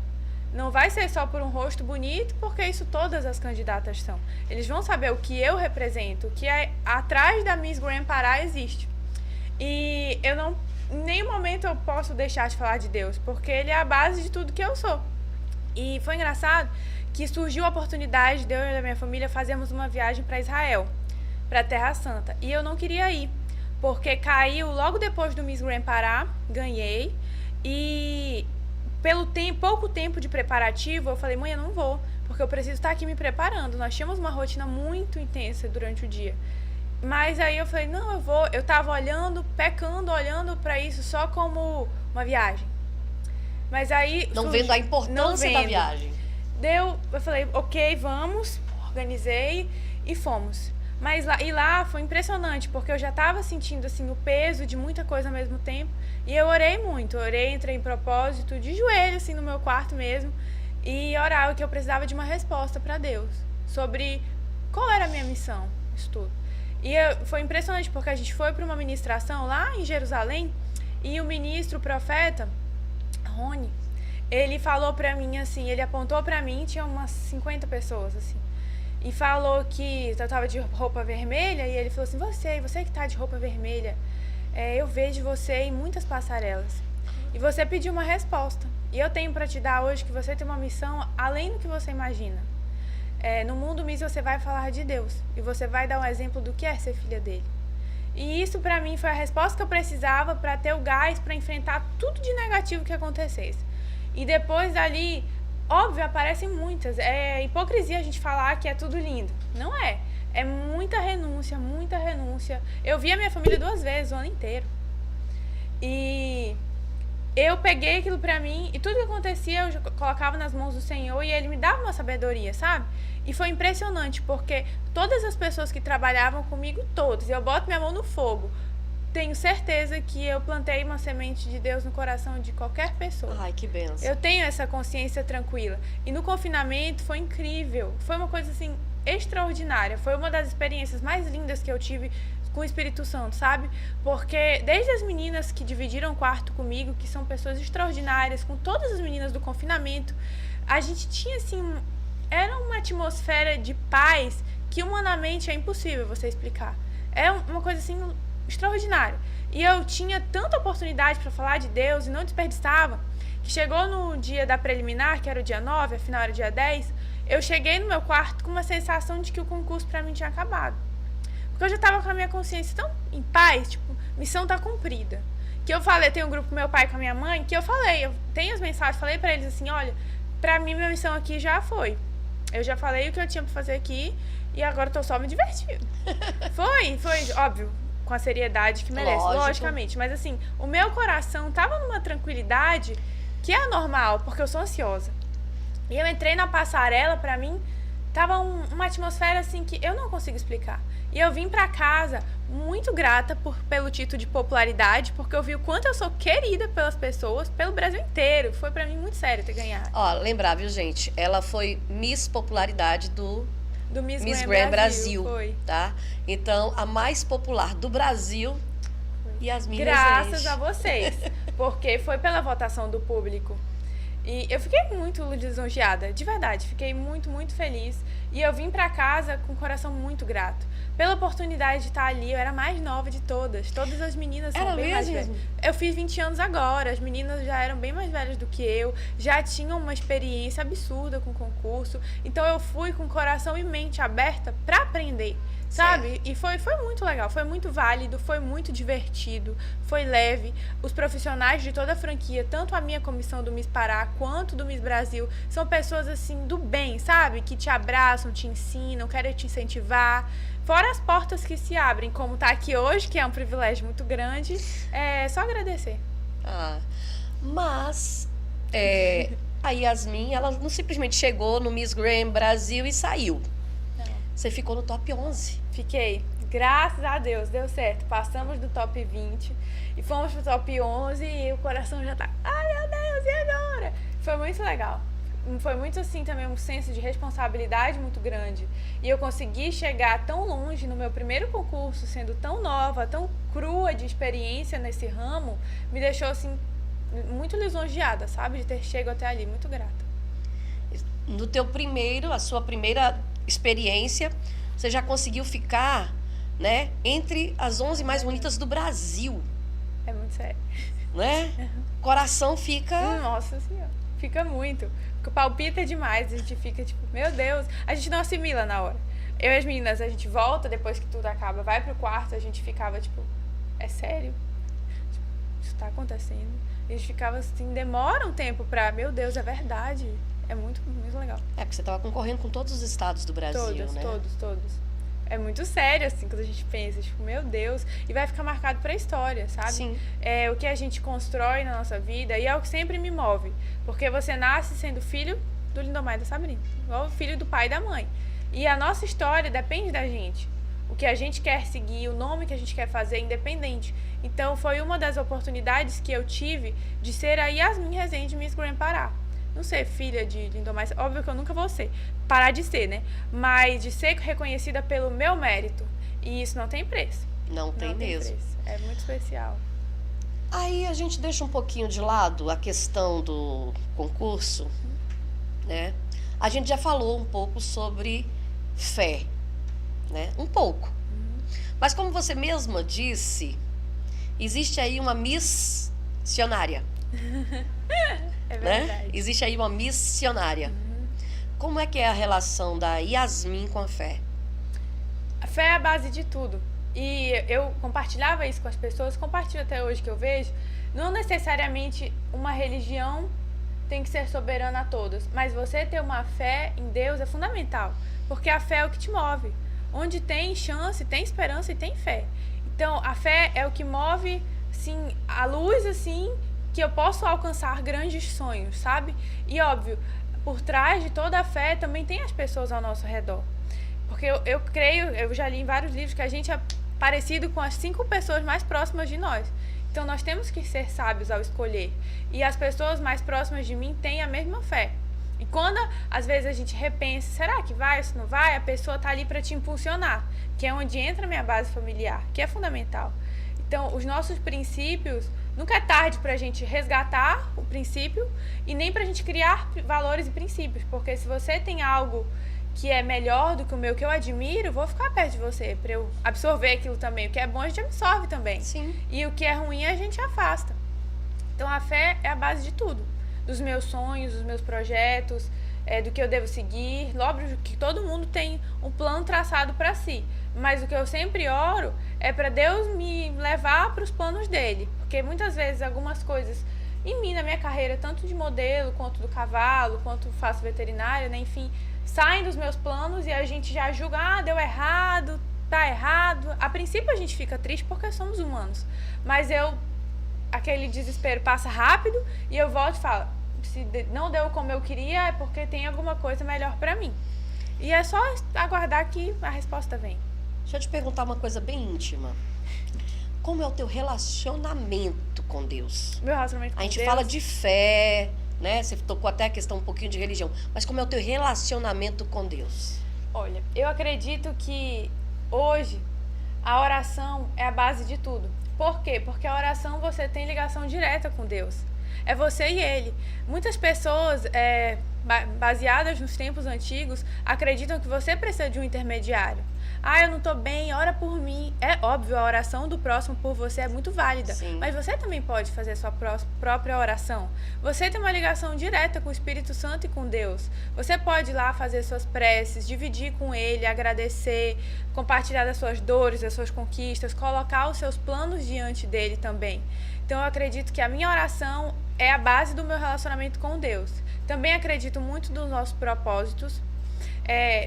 Não vai ser só por um rosto bonito, porque isso todas as candidatas são. Eles vão saber o que eu represento, o que atrás da Miss Grand Pará existe. E eu não, em nenhum momento eu posso deixar de falar de Deus, porque Ele é a base de tudo que eu sou. E foi engraçado que surgiu a oportunidade de eu e da minha família fazermos uma viagem para Israel, para a Terra Santa. E eu não queria ir, porque caiu logo depois do Miss Grand Pará, ganhei, e pelo pouco tempo de preparativo, eu falei, mãe, eu não vou, porque eu preciso estar aqui me preparando. Nós tínhamos uma rotina muito intensa durante o dia. Mas aí eu falei, não, eu vou. Eu tava olhando para isso só como uma viagem. Mas aí... Não vendo a importância da viagem. Eu falei, ok, vamos, organizei e fomos. Mas lá foi impressionante, porque eu já estava sentindo assim, o peso de muita coisa ao mesmo tempo. E eu orei muito, entrei em propósito, de joelho, assim, no meu quarto mesmo. E orava que eu precisava de uma resposta para Deus, sobre qual era a minha missão, isso tudo. E foi impressionante, porque a gente foi para uma ministração lá em Jerusalém, e o ministro, o profeta, Rony, ele falou para mim assim, ele apontou para mim, tinha umas 50 pessoas, assim. E falou que eu estava de roupa vermelha, e ele falou assim, você que está de roupa vermelha, eu vejo você em muitas passarelas. E você pediu uma resposta. E eu tenho para te dar hoje que você tem uma missão além do que você imagina. No Mundo Miss você vai falar de Deus. E você vai dar um exemplo do que é ser filha dele. E isso para mim foi a resposta que eu precisava para ter o gás para enfrentar tudo de negativo que acontecesse. E depois dali... Óbvio, aparecem muitas. É hipocrisia a gente falar que é tudo lindo. Não é. É muita renúncia, muita renúncia. Eu vi a minha família 2 vezes o ano inteiro. E eu peguei aquilo pra mim e tudo que acontecia eu colocava nas mãos do Senhor e Ele me dava uma sabedoria, sabe? E foi impressionante, porque todas as pessoas que trabalhavam comigo, todos, eu boto minha mão no fogo, tenho certeza que eu plantei uma semente de Deus no coração de qualquer pessoa. Ai, que bênção. Eu tenho essa consciência tranquila. E no confinamento foi incrível. Foi uma coisa, assim, extraordinária. Foi uma das experiências mais lindas que eu tive com o Espírito Santo, sabe? Porque desde as meninas que dividiram quarto comigo, que são pessoas extraordinárias, com todas as meninas do confinamento, a gente tinha, assim, era uma atmosfera de paz que humanamente é impossível você explicar. É uma coisa, assim, extraordinário. E eu tinha tanta oportunidade para falar de Deus e não desperdiçava, que chegou no dia da preliminar, que era o dia 9, afinal era o dia 10, eu cheguei no meu quarto com uma sensação de que o concurso para mim tinha acabado. Porque eu já estava com a minha consciência tão em paz, tipo, missão tá cumprida. Que eu falei, tem um grupo com meu pai e com a minha mãe, que eu tenho as mensagens, falei para eles assim, olha, para mim minha missão aqui já foi. Eu já falei o que eu tinha para fazer aqui e agora eu tô só me divertindo. Foi, óbvio, com a seriedade que merece, logicamente. Mas assim, o meu coração tava numa tranquilidade que é anormal, porque eu sou ansiosa. E eu entrei na passarela, pra mim, tava uma atmosfera assim que eu não consigo explicar. E eu vim pra casa muito grata pelo título de popularidade, porque eu vi o quanto eu sou querida pelas pessoas, pelo Brasil inteiro. Foi pra mim muito sério ter ganhado. Ó, lembrar, viu, gente? Ela foi Miss Popularidade do Miss Grand Brasil, foi. tá? Então, a mais popular do Brasil, Yasmin Graças Rezende. a vocês, porque foi pela votação do público. E eu fiquei muito lisonjeada, de verdade, fiquei muito, muito feliz. E eu vim pra casa com o coração muito grato. Pela oportunidade de estar ali, eu era a mais nova de todas. Todas as meninas são bem mais velhas. Eu fiz 20 anos agora, as meninas já eram bem mais velhas do que eu, já tinham uma experiência absurda com o concurso. Então eu fui com o coração e mente aberta pra aprender. Sabe? Certo. E foi muito legal, foi muito válido, foi muito divertido, foi leve. Os profissionais de toda a franquia, tanto a minha comissão do Miss Pará quanto do Miss Brasil, são pessoas assim do bem, sabe? Que te abraçam, te ensinam, querem te incentivar. Fora as portas que se abrem, como tá aqui hoje, que é um privilégio muito grande, é só agradecer. Mas a Yasmin, ela não simplesmente chegou no Miss Grand Brasil e saiu. Você ficou no top 11. Fiquei. Graças a Deus, deu certo. Passamos do top 20 e fomos pro top 11 e o coração já tá... Ai, meu Deus, e agora? Foi muito legal. Foi muito, assim, também um senso de responsabilidade muito grande. E eu consegui chegar tão longe no meu primeiro concurso, sendo tão nova, tão crua de experiência nesse ramo, me deixou, assim, muito lisonjeada, sabe? De ter chegado até ali. Muito grata. A sua primeira experiência, você já conseguiu ficar, né, entre as 11 mais bonitas do Brasil. É muito sério. Né? Coração fica... Nossa Senhora, fica muito. Porque palpita demais, a gente fica tipo, meu Deus. A gente não assimila na hora. Eu e as meninas, a gente volta depois que tudo acaba, vai pro quarto, a gente ficava tipo, é sério? Tipo, isso tá acontecendo? A gente ficava assim, demora um tempo pra, meu Deus, é verdade. É muito, muito legal. Porque você estava concorrendo com todos os estados do Brasil, né? Todos. É muito sério, assim, quando a gente pensa, tipo, meu Deus, e vai ficar marcado pra história, sabe? Sim. É o que a gente constrói na nossa vida e é o que sempre me move. Porque você nasce sendo filho do Lindomar e da Sabrina, igual o filho do pai e da mãe. E a nossa história depende da gente. O que a gente quer seguir, o nome que a gente quer fazer é independente. Então, foi uma das oportunidades que eu tive de ser a Yasmin Rezende Miss Grand Pará. Não ser filha de Lindomar, óbvio que eu nunca vou ser, parar de ser, né? Mas de ser reconhecida pelo meu mérito. E isso não tem preço. Não tem mesmo. Preço. É muito especial. Aí a gente deixa um pouquinho de lado a questão do concurso, né? A gente já falou um pouco sobre fé, né? Um pouco. Mas como você mesma disse, existe aí uma missionária. É verdade. Né? Existe aí uma missionária. Como é que é a relação da Yasmin com a fé? A fé é a base de tudo. E eu compartilhava isso com as pessoas, compartilho até hoje que eu vejo. Não necessariamente uma religião tem que ser soberana a todos, mas você ter uma fé em Deus é fundamental, porque a fé é o que te move. Onde tem chance, tem esperança e tem fé. Então, a fé é o que move, assim, a luz, assim, que eu posso alcançar grandes sonhos, sabe? E, óbvio, por trás de toda a fé também tem as pessoas ao nosso redor. Porque eu creio, eu já li em vários livros que a gente é parecido com as 5 pessoas mais próximas de nós. Então, nós temos que ser sábios ao escolher. E as pessoas mais próximas de mim têm a mesma fé. E quando, às vezes, a gente repensa, será que vai ou se não vai? A pessoa tá ali para te impulsionar, que é onde entra a minha base familiar, que é fundamental. Então, os nossos princípios, nunca é tarde para a gente resgatar o princípio e nem para a gente criar valores e princípios, porque se você tem algo que é melhor do que o meu, que eu admiro, vou ficar perto de você para eu absorver aquilo também. O que é bom a gente absorve também. Sim. E o que é ruim a gente afasta. Então, a fé é a base de tudo. Dos meus sonhos, dos meus projetos, do que eu devo seguir. Óbvio que todo mundo tem um plano traçado para si. Mas o que eu sempre oro é para Deus me levar para os planos dele. Porque muitas vezes algumas coisas em mim, na minha carreira, tanto de modelo, quanto do cavalo, quanto faço veterinária, né? Enfim, saem dos meus planos e a gente já julga, deu errado, tá errado. A princípio a gente fica triste porque somos humanos. Mas aquele desespero passa rápido e eu volto e falo, se não deu como eu queria é porque tem alguma coisa melhor pra mim. E é só aguardar que a resposta vem. Deixa eu te perguntar uma coisa bem íntima. Como é o teu relacionamento com Deus? Meu relacionamento com A gente Deus, fala de fé, né? Você tocou até a questão um pouquinho de religião. Mas como é o teu relacionamento com Deus? Olha, eu acredito que hoje a oração é a base de tudo. Por quê? Porque a oração você tem ligação direta com Deus. É você e Ele. Muitas pessoas, baseadas nos tempos antigos, acreditam que você precisa de um intermediário. Ah, eu não tô bem, ora por mim. É óbvio, a oração do próximo por você é muito válida. Sim. Mas você também pode fazer a sua própria oração. Você tem uma ligação direta com o Espírito Santo e com Deus. Você pode ir lá fazer suas preces, dividir com Ele, agradecer, compartilhar das suas dores, das suas conquistas, colocar os seus planos diante dele também. Então eu acredito que a minha oração é a base do meu relacionamento com Deus. Também acredito muito nos nossos propósitos.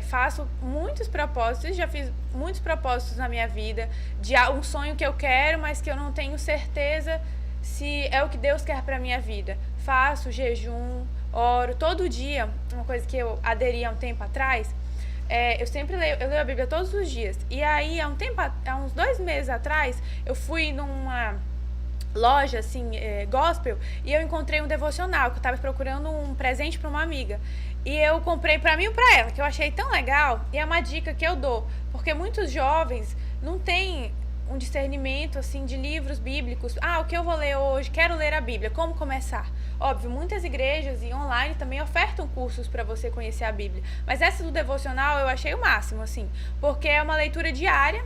Faço muitos propósitos, já fiz muitos propósitos na minha vida, de um sonho que eu quero, mas que eu não tenho certeza se é o que Deus quer para minha vida. Faço jejum, oro todo dia. Uma coisa que eu aderi há um tempo atrás, eu leio a Bíblia todos os dias. E aí, há uns 2 meses atrás, eu fui numa loja, assim, gospel, e eu encontrei um devocional, que eu estava procurando um presente para uma amiga. E eu comprei para mim e para ela, que eu achei tão legal, e é uma dica que eu dou, porque muitos jovens não têm um discernimento, assim, de livros bíblicos. Ah, o que eu vou ler hoje? Quero ler a Bíblia, como começar? Óbvio, muitas igrejas e online também ofertam cursos para você conhecer a Bíblia, mas essa do devocional eu achei o máximo, assim, porque é uma leitura diária,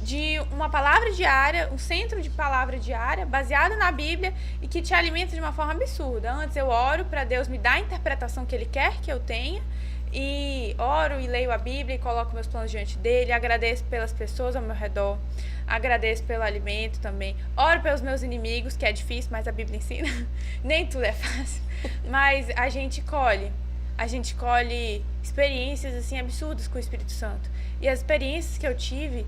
de uma palavra diária, um centro de palavra diária, baseada na Bíblia e que te alimenta de uma forma absurda. Antes eu oro para Deus me dar a interpretação que Ele quer que eu tenha, e oro e leio a Bíblia e coloco meus planos diante dele, agradeço pelas pessoas ao meu redor, agradeço pelo alimento também, oro pelos meus inimigos, que é difícil, mas a Bíblia ensina, nem tudo é fácil, mas a gente colhe experiências assim absurdas com o Espírito Santo, e as experiências que eu tive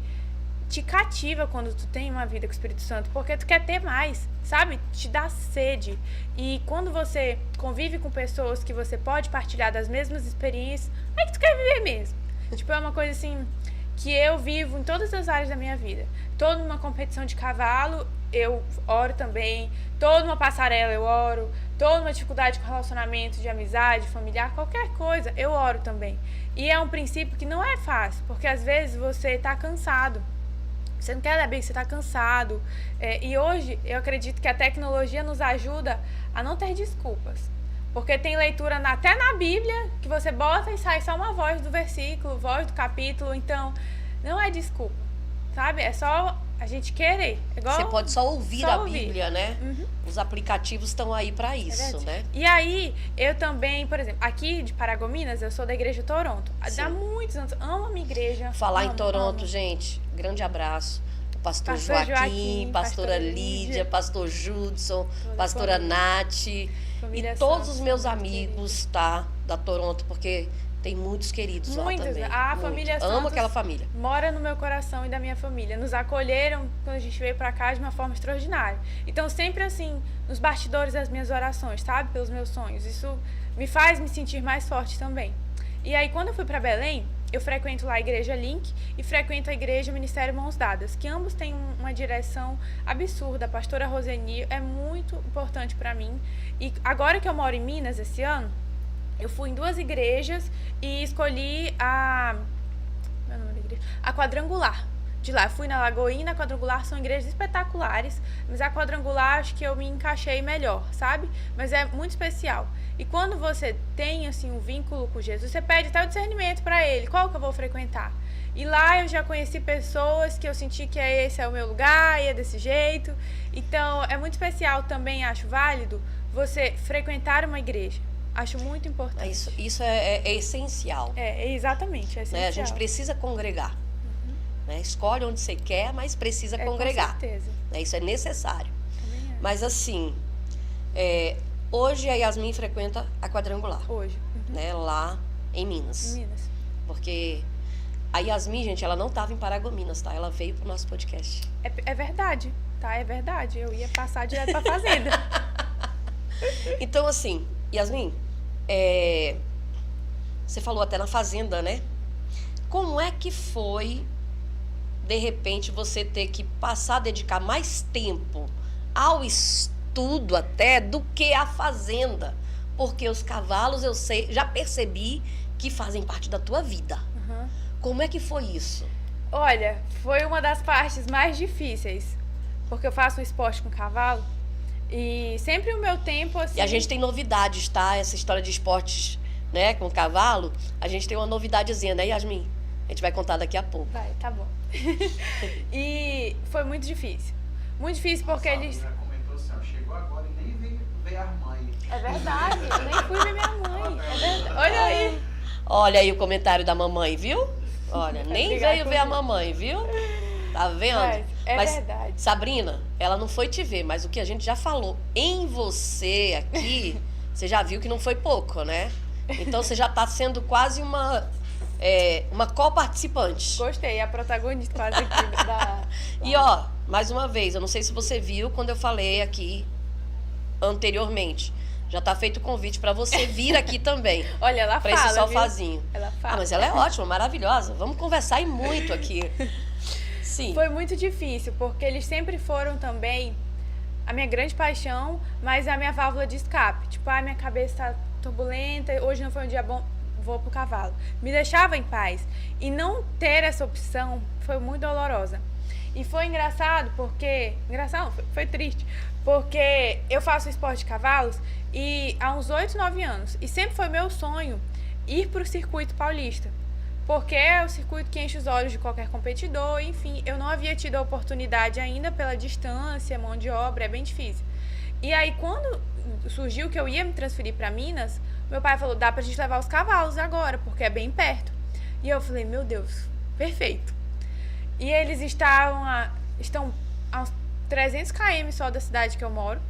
te cativa quando tu tem uma vida com o Espírito Santo, porque tu quer ter mais, sabe? Te dá sede. E quando você convive com pessoas que você pode partilhar das mesmas experiências, aí que tu quer viver mesmo. Tipo, é uma coisa assim que eu vivo em todas as áreas da minha vida. Tô numa competição de cavalo, eu oro também. Tô numa passarela, eu oro. Tô numa dificuldade com relacionamento, de amizade, familiar, qualquer coisa, eu oro também. E é um princípio que não é fácil, porque às vezes você tá cansado. Você não quer ler a Bíblia, você está cansado. E hoje, eu acredito que a tecnologia nos ajuda a não ter desculpas. Porque tem leitura até na Bíblia, que você bota e sai só uma voz do versículo, voz do capítulo. Então, não é desculpa, sabe? É só a gente querer. Igual, você pode só ouvir a Bíblia, né? Uhum. Os aplicativos estão aí para isso, né? E aí, eu também, por exemplo, aqui de Paragominas, eu sou da igreja Toronto. Sim. Há muitos anos, amo a minha igreja. Falar em Toronto, gente, grande abraço. O pastor Joaquim, pastora Lídia, pastor Judson, pastora Nath e todos os meus amigos, tá? Da Toronto, porque tem muitos queridos lá também. A família Santos amo aquela família. Mora no meu coração e da minha família. Nos acolheram quando a gente veio pra cá de uma forma extraordinária. Então, sempre assim, nos bastidores das minhas orações, sabe? Pelos meus sonhos. Isso me faz me sentir mais forte também. E aí, quando eu fui pra Belém, eu frequento lá a Igreja Link e frequento a Igreja Ministério Mãos Dadas, que ambos têm uma direção absurda. A pastora Roseni é muito importante pra mim. E agora que eu moro em Minas esse ano, eu fui em 2 igrejas e escolhi a Quadrangular. De lá, eu fui na Lagoinha e na Quadrangular, são igrejas espetaculares, mas a Quadrangular acho que eu me encaixei melhor, sabe? Mas é muito especial. E quando você tem, assim, um vínculo com Jesus, você pede até o discernimento para ele, qual que eu vou frequentar? E lá eu já conheci pessoas que eu senti que esse é o meu lugar, e é desse jeito. Então, é muito especial também, acho válido, você frequentar uma igreja. Acho muito importante. Isso é essencial. Exatamente, é essencial. Né? A gente precisa congregar. Né? Escolhe onde você quer, mas precisa congregar. Com certeza. Né? Isso é necessário. Mas assim, hoje a Yasmin frequenta a Quadrangular. Hoje. Né? Lá em Minas. Porque a Yasmin, gente, ela não estava em Paragominas, tá? Ela veio pro nosso podcast. É verdade, tá? É verdade. Eu ia passar direto pra fazenda. Então, assim, Yasmin, você falou até na fazenda, né? Como é que foi de repente, você ter que passar a dedicar mais tempo ao estudo até do que à fazenda? Porque os cavalos, eu sei, já percebi que fazem parte da tua vida. Como é que foi isso? Olha, foi uma das partes mais difíceis, porque eu faço um esporte com cavalo e sempre o meu tempo, assim... E a gente tem novidades, tá? Essa história de esportes, né, com cavalo, a gente tem uma novidadezinha, né, Yasmin? A gente vai contar daqui a pouco. Vai, tá bom. E foi muito difícil. Muito difícil porque eles... Já comentou assim, ó, chegou agora e nem veio ver a mãe. É verdade, eu nem fui ver minha mãe. É verdade. Olha aí. Olha aí o comentário da mamãe, viu? Olha, nem Obrigada veio por ver a vir. mamãe, viu? Tá vendo? Mas é verdade. Sabrina, ela não foi te ver, mas o que a gente já falou em você aqui, você já viu que não foi pouco, né? Então você já tá sendo quase uma co-participante. Gostei, a protagonista quase aqui da... E ó, mais uma vez, eu não sei se você viu quando eu falei aqui anteriormente. Já tá feito o convite pra você vir aqui também. Olha, ela pra fala, esse sofazinho. viu? Ela fala. Ah, mas ela é ótima, maravilhosa. Vamos conversar e muito aqui. Sim. Foi muito difícil, porque eles sempre foram também a minha grande paixão, mas a minha válvula de escape. Tipo, minha cabeça tá turbulenta, hoje não foi um dia bom, vou pro cavalo. Me deixava em paz. E não ter essa opção foi muito dolorosa. E foi engraçado porque... Engraçado não, foi triste. Porque eu faço esporte de cavalos e há uns 8, 9 anos. E sempre foi meu sonho ir pro circuito paulista. Porque é o circuito que enche os olhos de qualquer competidor. Enfim, eu não havia tido a oportunidade ainda pela distância, mão de obra, é bem difícil. E aí, quando surgiu que eu ia me transferir para Minas, meu pai falou, dá pra gente levar os cavalos agora, porque é bem perto. E eu falei, meu Deus, perfeito. E eles estão a uns 300 km só da cidade que eu moro,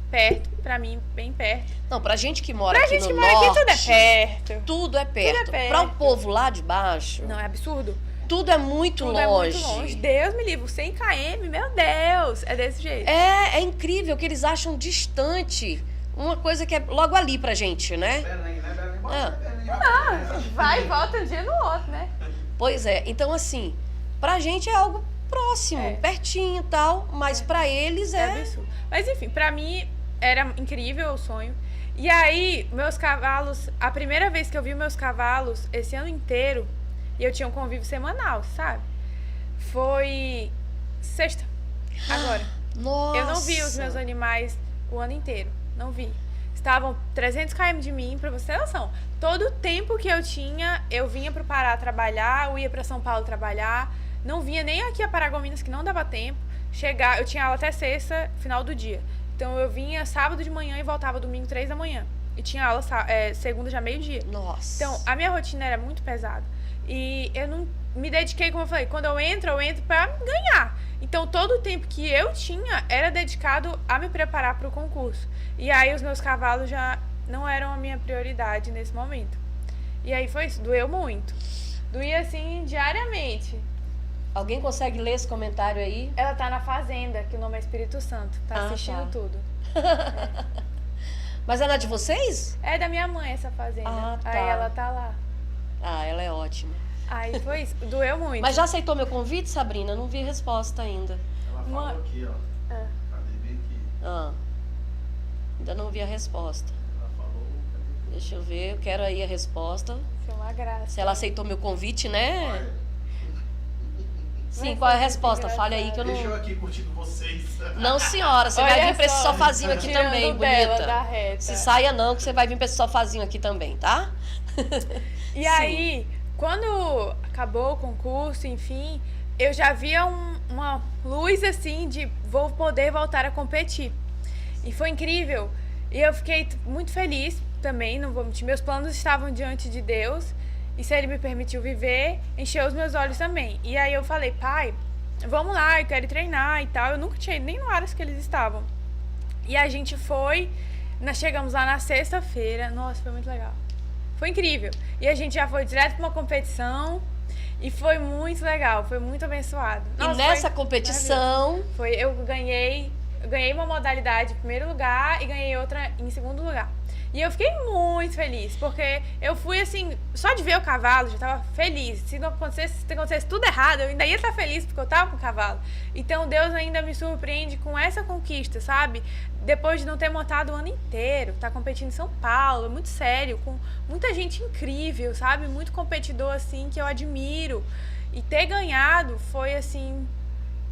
perto, pra mim, bem perto. Não, pra gente que mora Pra aqui gente no que mora aqui, norte, tudo é perto. tudo é perto. Tudo é perto. Pra o povo lá de baixo, Não, é absurdo. tudo é muito Tudo longe. é muito longe. Deus me livre, 100 km, meu Deus, é desse jeito. É incrível que eles acham distante uma coisa que é logo ali pra gente, né? Belém, né? Belém, bora Ah. pra Belém. Ah, vai e volta um dia no outro, né? Pois é, então assim, pra gente é algo próximo, É. pertinho e tal, mas pra eles É é... absurdo. Mas enfim, pra mim era incrível o sonho. E aí, meus cavalos, a primeira vez que eu vi meus cavalos esse ano inteiro, e eu tinha um convívio semanal, sabe? Foi sexta, agora. Nossa! Eu não vi os meus animais o ano inteiro, não vi. Estavam 300 km de mim, pra você ter noção. Todo o tempo que eu tinha, eu vinha pro Pará trabalhar, eu ia pra São Paulo trabalhar, não vinha nem aqui a Paragominas, que não dava tempo. Eu tinha aula até sexta, final do dia. Então eu vinha sábado de manhã e voltava domingo 3 da manhã. E tinha aula segunda já meio-dia. Nossa! Então a minha rotina era muito pesada. E eu não me dediquei, como eu falei, quando eu entro pra ganhar. Então todo o tempo que eu tinha era dedicado a me preparar para o concurso. E aí os meus cavalos já não eram a minha prioridade nesse momento. E aí foi isso, doeu muito. Doía assim diariamente. Alguém consegue ler esse comentário aí? Ela tá na fazenda, que o nome é Espírito Santo. Tá assistindo tá. tudo. Mas ela é de vocês? É da minha mãe essa fazenda. Ah, tá. Aí ela tá lá. Ah, ela é ótima. Aí foi isso, doeu muito. Mas já aceitou meu convite, Sabrina? Não vi resposta ainda. Ela falou aqui, ó. Ah. Cadê bem aqui? Ah, ainda não vi a resposta. Ela falou, cadê? Deixa eu ver, eu quero aí a resposta. Foi uma graça. Se ela aceitou meu convite, né? Olha, Sim, Mas qual é a foi resposta? engraçado. Fale aí que eu deixa eu não... aqui curtindo vocês. Não, senhora, você vai Olha vir pra esse só, sofazinho aqui tirando também, dela bonita. da reta. Se saia não, que você vai vir pra esse sofazinho aqui também, tá? E Sim. aí, quando acabou o concurso, enfim, eu já via uma luz assim de vou poder voltar a competir. E foi incrível. E eu fiquei muito feliz também, não vou mentir. Meus planos estavam diante de Deus. E se Ele me permitiu viver, encheu os meus olhos também. E aí eu falei, pai, vamos lá, eu quero treinar e tal. Eu nunca tinha ido nem no horas que eles estavam. E a gente foi, nós chegamos lá na sexta-feira. Nossa, foi muito legal. Foi incrível. E a gente já foi direto para uma competição e foi muito legal, foi muito abençoado. E Nossa, nessa foi competição... eu ganhei eu ganhei uma modalidade em primeiro lugar e ganhei outra em segundo lugar. E eu fiquei muito feliz, porque eu fui assim, só de ver o cavalo, já tava feliz. Se acontecesse tudo errado, eu ainda ia estar feliz porque eu tava com o cavalo. Então Deus ainda me surpreende com essa conquista, sabe? Depois de não ter montado o ano inteiro, tá competindo em São Paulo, muito sério, com muita gente incrível, sabe? Muito competidor assim, que eu admiro. E ter ganhado foi assim,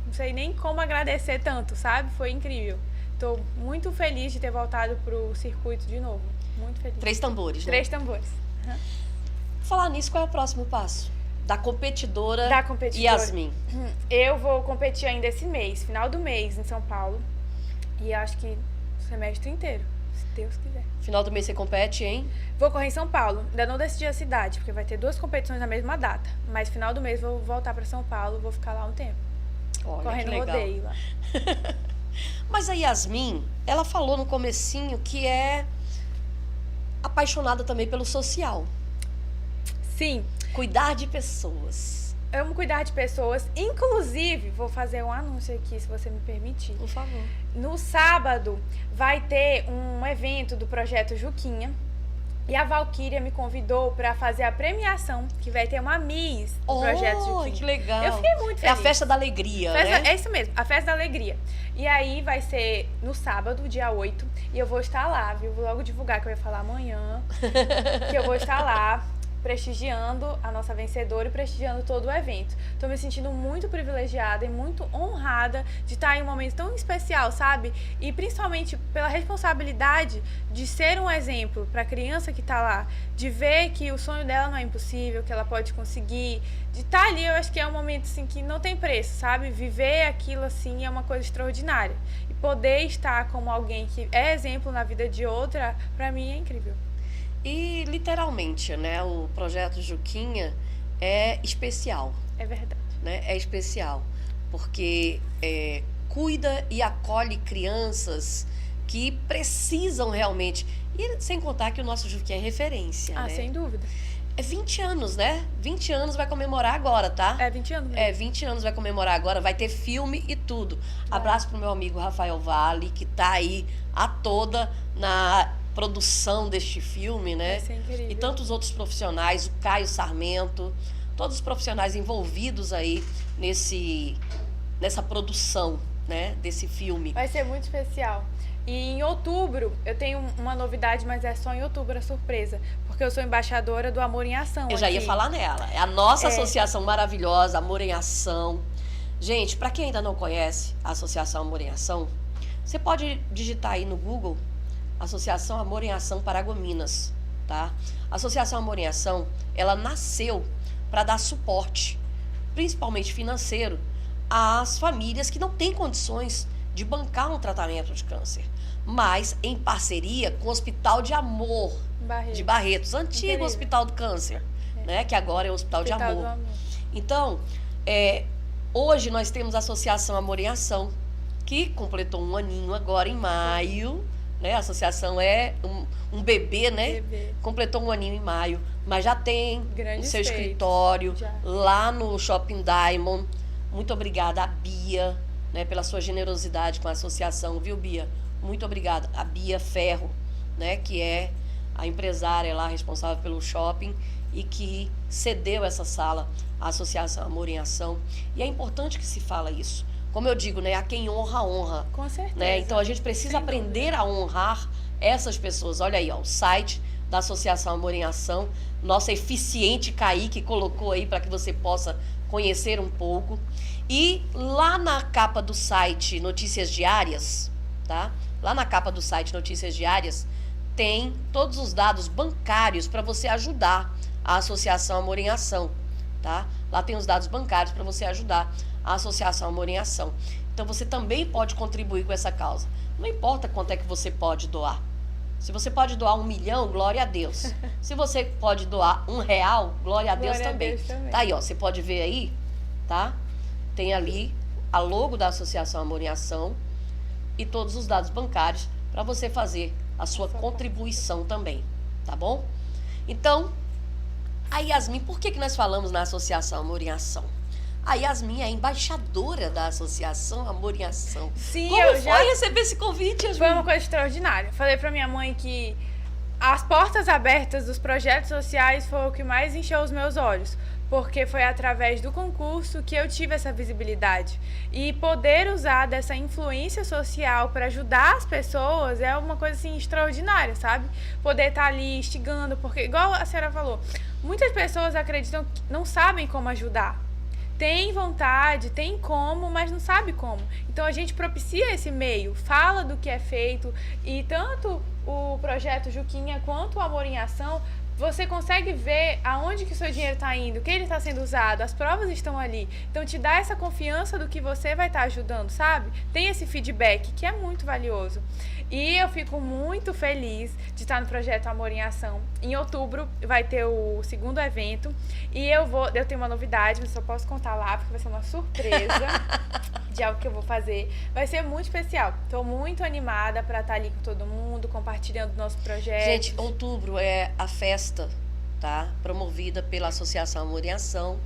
não sei nem como agradecer tanto, sabe? Foi incrível. Tô muito feliz de ter voltado pro circuito de novo. Muito feliz. 3 tambores, né? 3 tambores. Uhum. Falar nisso, qual é o próximo passo? Da competidora Yasmin. Eu vou competir ainda esse mês, final do mês, em São Paulo. E acho que o semestre inteiro, se Deus quiser. Final do mês você compete, hein? Vou correr em São Paulo. Ainda não decidi a cidade, porque vai ter 2 competições na mesma data. Mas final do mês vou voltar para São Paulo, vou ficar lá um tempo. Olha, correndo que legal. rodeio lá. Mas a Yasmin, ela falou no comecinho que é apaixonada também pelo social. Sim. Cuidar de pessoas. Eu amo cuidar de pessoas. Inclusive, vou fazer um anúncio aqui, se você me permitir. Por favor. No sábado, vai ter um evento do Projeto Juquinha. E a Valquíria me convidou para fazer a premiação, que vai ter uma Miss do Projeto Juquinha. Que legal. Eu fiquei muito feliz. É a Festa da Alegria, né? É isso mesmo, a Festa da Alegria. E aí vai ser no sábado, dia 8, e eu vou estar lá, viu? Vou logo divulgar que eu ia falar amanhã, que eu vou estar lá prestigiando a nossa vencedora e prestigiando todo o evento. Tô me sentindo muito privilegiada e muito honrada de estar em um momento tão especial, sabe? E principalmente pela responsabilidade de ser um exemplo para a criança que tá lá, de ver que o sonho dela não é impossível, que ela pode conseguir, de estar ali. Eu acho que é um momento assim que não tem preço, sabe? Viver aquilo assim é uma coisa extraordinária. E poder estar como alguém que é exemplo na vida de outra, para mim é incrível. E, literalmente, né, o Projeto Juquinha é especial. É verdade. Né? É especial, porque cuida e acolhe crianças que precisam realmente. E sem contar que o nosso Juquinha é referência, né? Sem dúvida. É 20 anos, né? 20 anos vai comemorar agora, tá? É 20 anos mesmo. 20 anos vai comemorar agora, vai ter filme e tudo. Abraço pro meu amigo Rafael Vale, que tá aí a toda na produção deste filme, né? Vai ser incrível. E tantos outros profissionais, o Caio Sarmento, todos os profissionais envolvidos aí nessa produção, né, desse filme. Vai ser muito especial. E em outubro, eu tenho uma novidade, mas é só em outubro, a surpresa. Porque eu sou embaixadora do Amor em Ação. Eu já ia falar nela. É a nossa associação maravilhosa, Amor em Ação. Gente, para quem ainda não conhece a Associação Amor em Ação, você pode digitar aí no Google Associação Amor em Ação Paragominas, tá? A Associação Amor em Ação, ela nasceu para dar suporte, principalmente financeiro, às famílias que não têm condições de bancar um tratamento de câncer, mas em parceria com o Hospital de Amor de Barretos, antigo Incrível. Hospital do Câncer, né? Que agora é o Hospital de Amor. do Amor. Então, hoje nós temos a Associação Amor em Ação, que completou um aninho agora em maio, né? A associação é um bebê, né? Completou um aninho em maio, mas já tem Grandes o seu feitos. escritório Já. lá no Shopping Diamond. Muito obrigada a Bia, né, pela sua generosidade com a associação, viu, Bia? Muito obrigada. A Bia Ferro, né, que é a empresária lá responsável pelo shopping e que cedeu essa sala à Associação Amor em Ação. E é importante que se fala isso. Como eu digo, né, a quem honra, honra. Com certeza. Né? Então a gente precisa aprender a honrar essas pessoas. Olha aí, ó, o site da Associação Amor em Ação, nossa eficiente Kaique colocou aí para que você possa conhecer um pouco. E lá na capa do site Notícias Diárias, tá? Lá na capa do site Notícias Diárias tem todos os dados bancários para você ajudar a Associação Amor em Ação, tá? Lá tem os dados bancários para você ajudar a Associação Amor em Ação. Então você também pode contribuir com essa causa. Não importa quanto é que você pode doar. Se você pode doar 1 milhão, glória a Deus. Se você pode doar R$1, glória a Deus também. Tá aí, ó, você pode ver aí, tá? Tem ali a logo da Associação Amor em Ação e todos os dados bancários para você fazer a sua contribuição também, tá bom? Então, a Yasmin, por que nós falamos na Associação Amor em Ação? A Yasmin é embaixadora da Associação Amor em Ação. Sim, Como eu foi já... receber esse convite, Yasmin? Foi uma coisa extraordinária. Falei pra minha mãe que as portas abertas dos projetos sociais foi o que mais encheu os meus olhos, porque foi através do concurso que eu tive essa visibilidade. E poder usar dessa influência social para ajudar as pessoas é uma coisa assim extraordinária, sabe? Poder estar ali instigando, porque igual a senhora falou, muitas pessoas acreditam que não sabem como ajudar. Tem vontade, tem como, mas não sabe como. Então a gente propicia esse meio, fala do que é feito, e tanto o projeto Juquinha quanto o Amor em Ação, você consegue ver aonde que o seu dinheiro está indo, o que ele está sendo usado, as provas estão ali. Então te dá essa confiança do que você vai estar ajudando, sabe? Tem esse feedback que é muito valioso. E eu fico muito feliz de estar no projeto Amor em Ação. Em outubro vai ter o 2º evento e eu tenho uma novidade, mas só posso contar lá porque vai ser uma surpresa de algo que eu vou fazer. Vai ser muito especial. Estou muito animada para estar ali com todo mundo, compartilhando nosso projeto. Gente, outubro é a festa, tá? Promovida pela Associação Amor em Ação,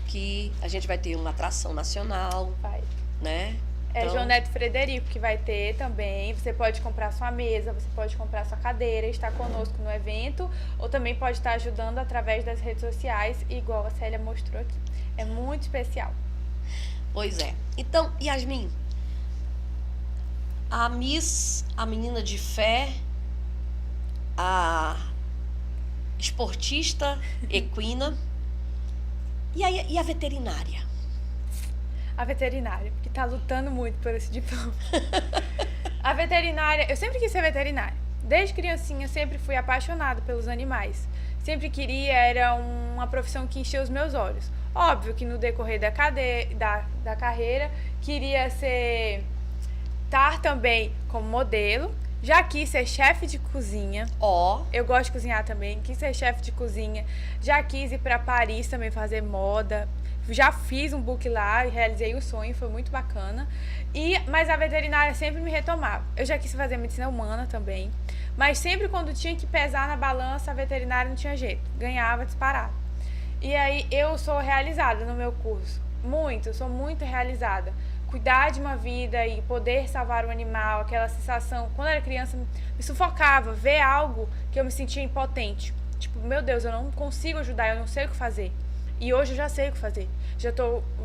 que a gente vai ter uma atração nacional, Vai. né? É Então, João Neto Frederico que vai ter também. Você pode comprar sua mesa, você pode comprar sua cadeira, estar conosco no evento, ou também pode estar ajudando através das redes sociais, igual a Célia mostrou aqui. É muito especial. Pois é. Então, Yasmin, a Miss, a menina de fé, a esportista equina e a veterinária. A veterinária, que tá lutando muito por esse diploma. A veterinária, eu sempre quis ser veterinária. Desde criancinha, sempre fui apaixonada pelos animais. Sempre queria, era uma profissão que encheu os meus olhos. Óbvio que no decorrer da carreira, queria estar também como modelo. Já quis ser chefe de cozinha. Eu gosto de cozinhar também, quis ser chefe de cozinha. Já quis ir para Paris também fazer moda. Já fiz um book lá e realizei o sonho, foi muito bacana. Mas a veterinária sempre me retomava. Eu já quis fazer medicina humana também, mas sempre quando tinha que pesar na balança, a veterinária não tinha jeito, ganhava disparado. E aí eu sou realizada no meu curso, eu sou muito realizada. Cuidar de uma vida e poder salvar um animal, aquela sensação, quando eu era criança, me sufocava, ver algo que eu me sentia impotente. Tipo, meu Deus, eu não consigo ajudar, eu não sei o que fazer. E hoje eu já sei o que fazer.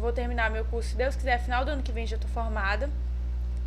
Vou terminar meu curso, se Deus quiser, final do ano que vem já estou formada.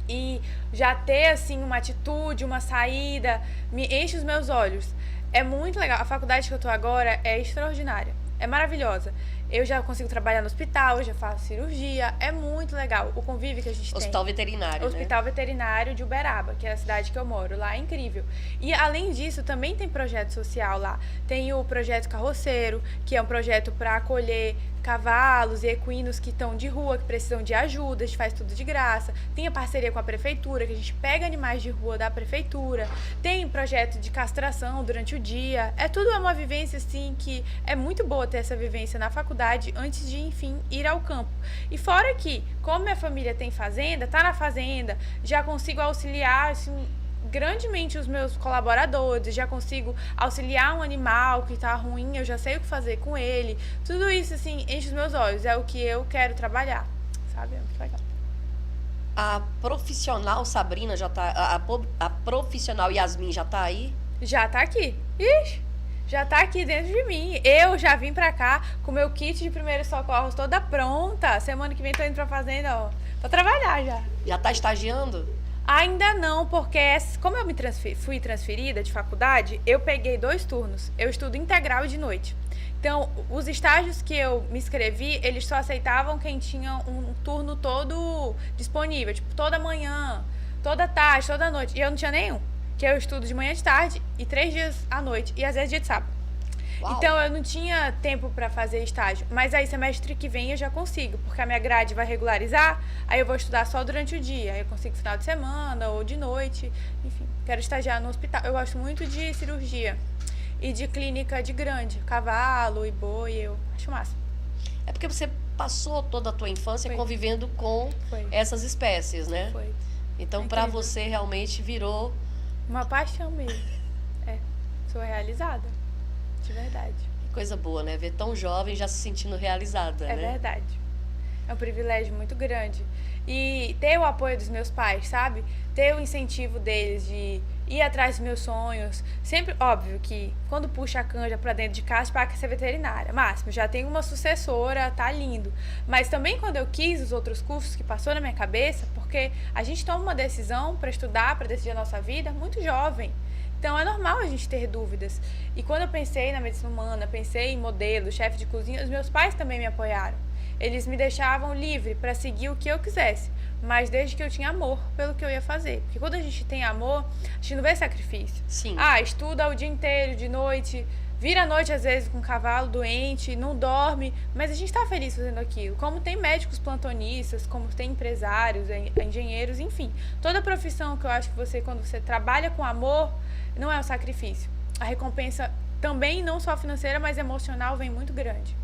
E já ter, assim, uma atitude, uma saída, me enche os meus olhos. É muito legal. A faculdade que eu estou agora é extraordinária. É maravilhosa. Eu já consigo trabalhar no hospital, eu já faço cirurgia. É muito legal o convívio que a gente tem. Hospital veterinário, Hospital Veterinário de Uberaba, que é a cidade que eu moro. Lá é incrível. E, além disso, também tem projeto social lá. Tem o projeto Carroceiro, que é um projeto para acolher cavalos e equinos que estão de rua, que precisam de ajuda, a gente faz tudo de graça. Tem a parceria com a prefeitura, que a gente pega animais de rua da prefeitura. Tem projeto de castração durante o dia. Tudo uma vivência, assim, que é muito boa ter essa vivência na faculdade antes de, enfim, ir ao campo. E fora que, como minha família tem fazenda, tá na fazenda, já consigo auxiliar, assim, grandemente os meus colaboradores, já consigo auxiliar um animal que tá ruim, eu já sei o que fazer com ele. Tudo isso, assim, enche os meus olhos, é o que eu quero trabalhar, sabe? É muito legal. A profissional Sabrina já tá... A profissional Yasmin já tá aí? Já tá aqui. Ixi, já tá aqui dentro de mim. Eu já vim pra cá com meu kit de primeiros socorros toda pronta. Semana que vem tô indo pra fazenda, ó, pra trabalhar já. Já tá estagiando? Ainda não, porque como eu fui transferida de faculdade, eu peguei 2 turnos. Eu estudo integral e de noite. Então, os estágios que eu me inscrevi, eles só aceitavam quem tinha um turno todo disponível. Tipo, toda manhã, toda tarde, toda noite. E eu não tinha nenhum. Que eu estudo de manhã e de tarde e 3 dias à noite. E às vezes dia de sábado. Uau. Então, eu não tinha tempo para fazer estágio. Mas aí, semestre que vem, eu já consigo. Porque a minha grade vai regularizar. Aí eu vou estudar só durante o dia. Aí eu consigo final de semana ou de noite. Enfim, quero estagiar no hospital. Eu gosto muito de cirurgia. E de clínica de grande. Cavalo e boi, eu acho massa. É porque você passou toda a tua infância Foi. convivendo com essas espécies, né? Foi. Então, para você, realmente virou... Uma paixão mesmo. Sou realizada. De verdade. Que coisa boa, né? Ver tão jovem já se sentindo realizada, É né? verdade. É um privilégio muito grande. E ter o apoio dos meus pais, sabe? Ter o incentivo deles de ir atrás dos meus sonhos. Sempre, óbvio que quando puxa a canja pra dentro de casa, para ser veterinária. Máximo, já tenho uma sucessora, tá lindo. Mas também quando eu quis os outros cursos que passou na minha cabeça, porque a gente toma uma decisão para estudar, para decidir a nossa vida muito jovem. Então é normal a gente ter dúvidas. E quando eu pensei na medicina humana, pensei em modelo, chefe de cozinha, os meus pais também me apoiaram. Eles me deixavam livre para seguir o que eu quisesse, mas desde que eu tinha amor pelo que eu ia fazer. Porque quando a gente tem amor, a gente não vê sacrifício. Sim. Estuda o dia inteiro, de noite, vira à noite às vezes com um cavalo doente, não dorme, mas a gente está feliz fazendo aquilo. Como tem médicos plantonistas, como tem empresários, engenheiros, enfim. Toda profissão que eu acho que você, quando você trabalha com amor, não é um sacrifício. A recompensa também, não só financeira, mas emocional, vem muito grande.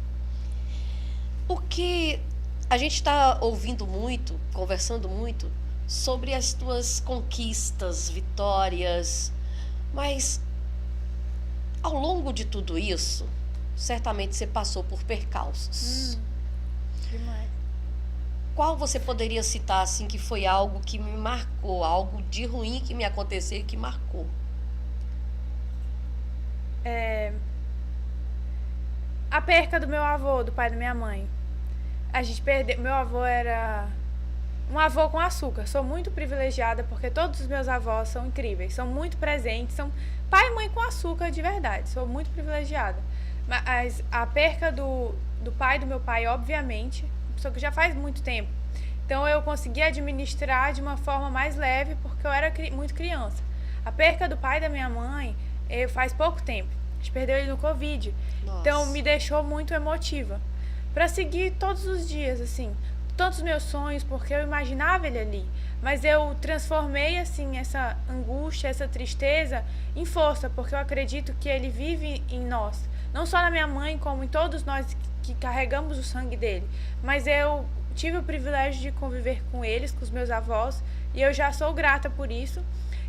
O que a gente está ouvindo muito, conversando muito, sobre as tuas conquistas, vitórias, mas ao longo de tudo isso, certamente você passou por percalços. Demais. Qual você poderia citar, assim, que foi algo que me marcou, algo de ruim que me aconteceu e que marcou? A perca do meu avô, do pai da minha mãe. A gente perdeu. Meu avô era um avô com açúcar. Sou muito privilegiada porque todos os meus avós são incríveis, são muito presentes, são pai e mãe com açúcar de verdade. Sou muito privilegiada. Mas a perca do pai do meu pai, obviamente, só que já faz muito tempo. Então eu consegui administrar de uma forma mais leve porque eu era muito criança. A perca do pai da minha mãe faz pouco tempo. A gente perdeu ele no Covid. Nossa. Então me deixou muito emotiva. Pra seguir todos os dias, assim, tantos meus sonhos, porque eu imaginava ele ali, mas eu transformei, assim, essa angústia, essa tristeza em força, porque eu acredito que ele vive em nós, não só na minha mãe, como em todos nós que carregamos o sangue dele, mas eu tive o privilégio de conviver com eles, com os meus avós, e eu já sou grata por isso,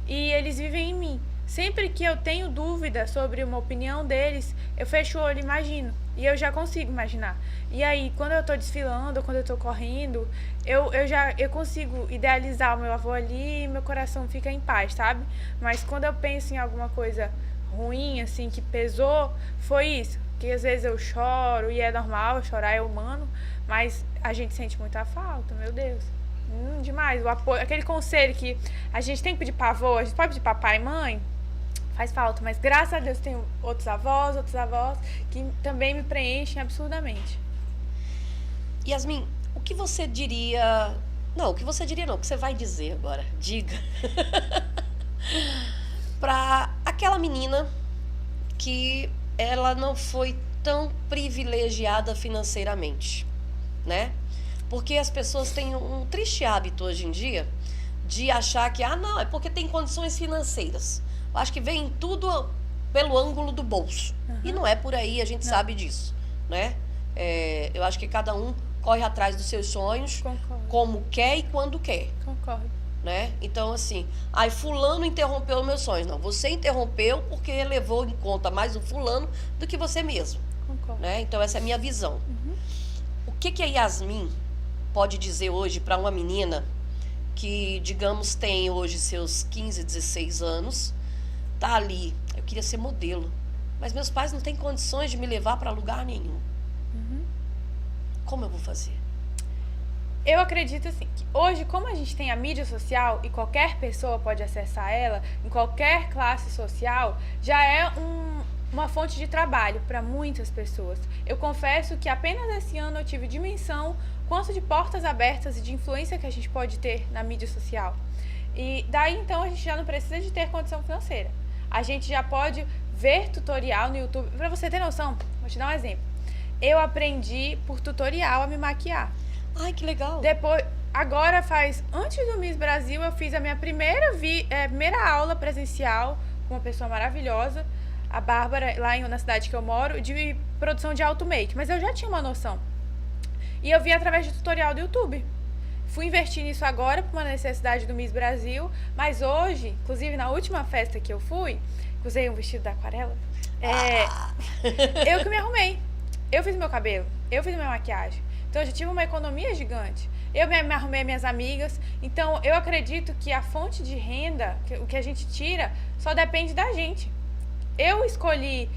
e eles vivem em mim. Sempre que eu tenho dúvida sobre uma opinião deles, eu fecho o olho e imagino. E eu já consigo imaginar. E aí, quando eu tô desfilando, quando eu tô correndo, eu consigo idealizar o meu avô ali e meu coração fica em paz, sabe? Mas quando eu penso em alguma coisa ruim, assim, que pesou, foi isso. Que às vezes eu choro, e é normal, chorar é humano, mas a gente sente muita falta, meu Deus. Demais. O apoio, aquele conselho que a gente tem que pedir pra avô, a gente pode pedir pra pai e mãe, faz falta, mas graças a Deus tenho outros avós que também me preenchem absurdamente. Yasmin, o que você diria... Não, o que você diria não, o que você vai dizer agora, diga. Para aquela menina que ela não foi tão privilegiada financeiramente, né? Porque as pessoas têm um triste hábito hoje em dia de achar que, não, é porque tem condições financeiras. Eu acho que vem tudo pelo ângulo do bolso. E não é por aí, a gente sabe disso, né? Eu acho que cada um corre atrás dos seus sonhos, Concordo. como quer e quando quer. Concordo. Né? Então, assim, fulano interrompeu os meus sonhos. Não, você interrompeu porque levou em conta mais o fulano do que você mesmo. Concordo. Né? Então, essa é a minha visão. O que a Yasmin pode dizer hoje para uma menina que, digamos, tem hoje seus 15, 16 anos, tá ali, eu queria ser modelo, mas meus pais não têm condições de me levar para lugar nenhum. Como eu vou fazer? Eu acredito assim, que hoje, como a gente tem a mídia social e qualquer pessoa pode acessar ela, em qualquer classe social, já é uma fonte de trabalho para muitas pessoas. Eu confesso que apenas esse ano eu tive dimensão quanto de portas abertas e de influência que a gente pode ter na mídia social. E daí, então, a gente já não precisa de ter condição financeira. A gente já pode ver tutorial no YouTube. Para você ter noção, vou te dar um exemplo. Eu aprendi por tutorial a me maquiar. Ai, que legal. Depois, agora antes do Miss Brasil, eu fiz a minha primeira aula presencial com uma pessoa maravilhosa, a Bárbara, lá na cidade que eu moro, de produção de auto-make. Mas eu já tinha uma noção. E eu vi através de tutorial do YouTube. Fui investir nisso agora por uma necessidade do Miss Brasil, mas hoje, inclusive na última festa que eu fui, usei um vestido da Aquarela, eu que me arrumei. Eu fiz meu cabelo, eu fiz minha maquiagem. Então, eu já tive uma economia gigante. Eu me arrumei minhas amigas. Então, eu acredito que a fonte de renda, o que a gente tira, só depende da gente. Eu escolhi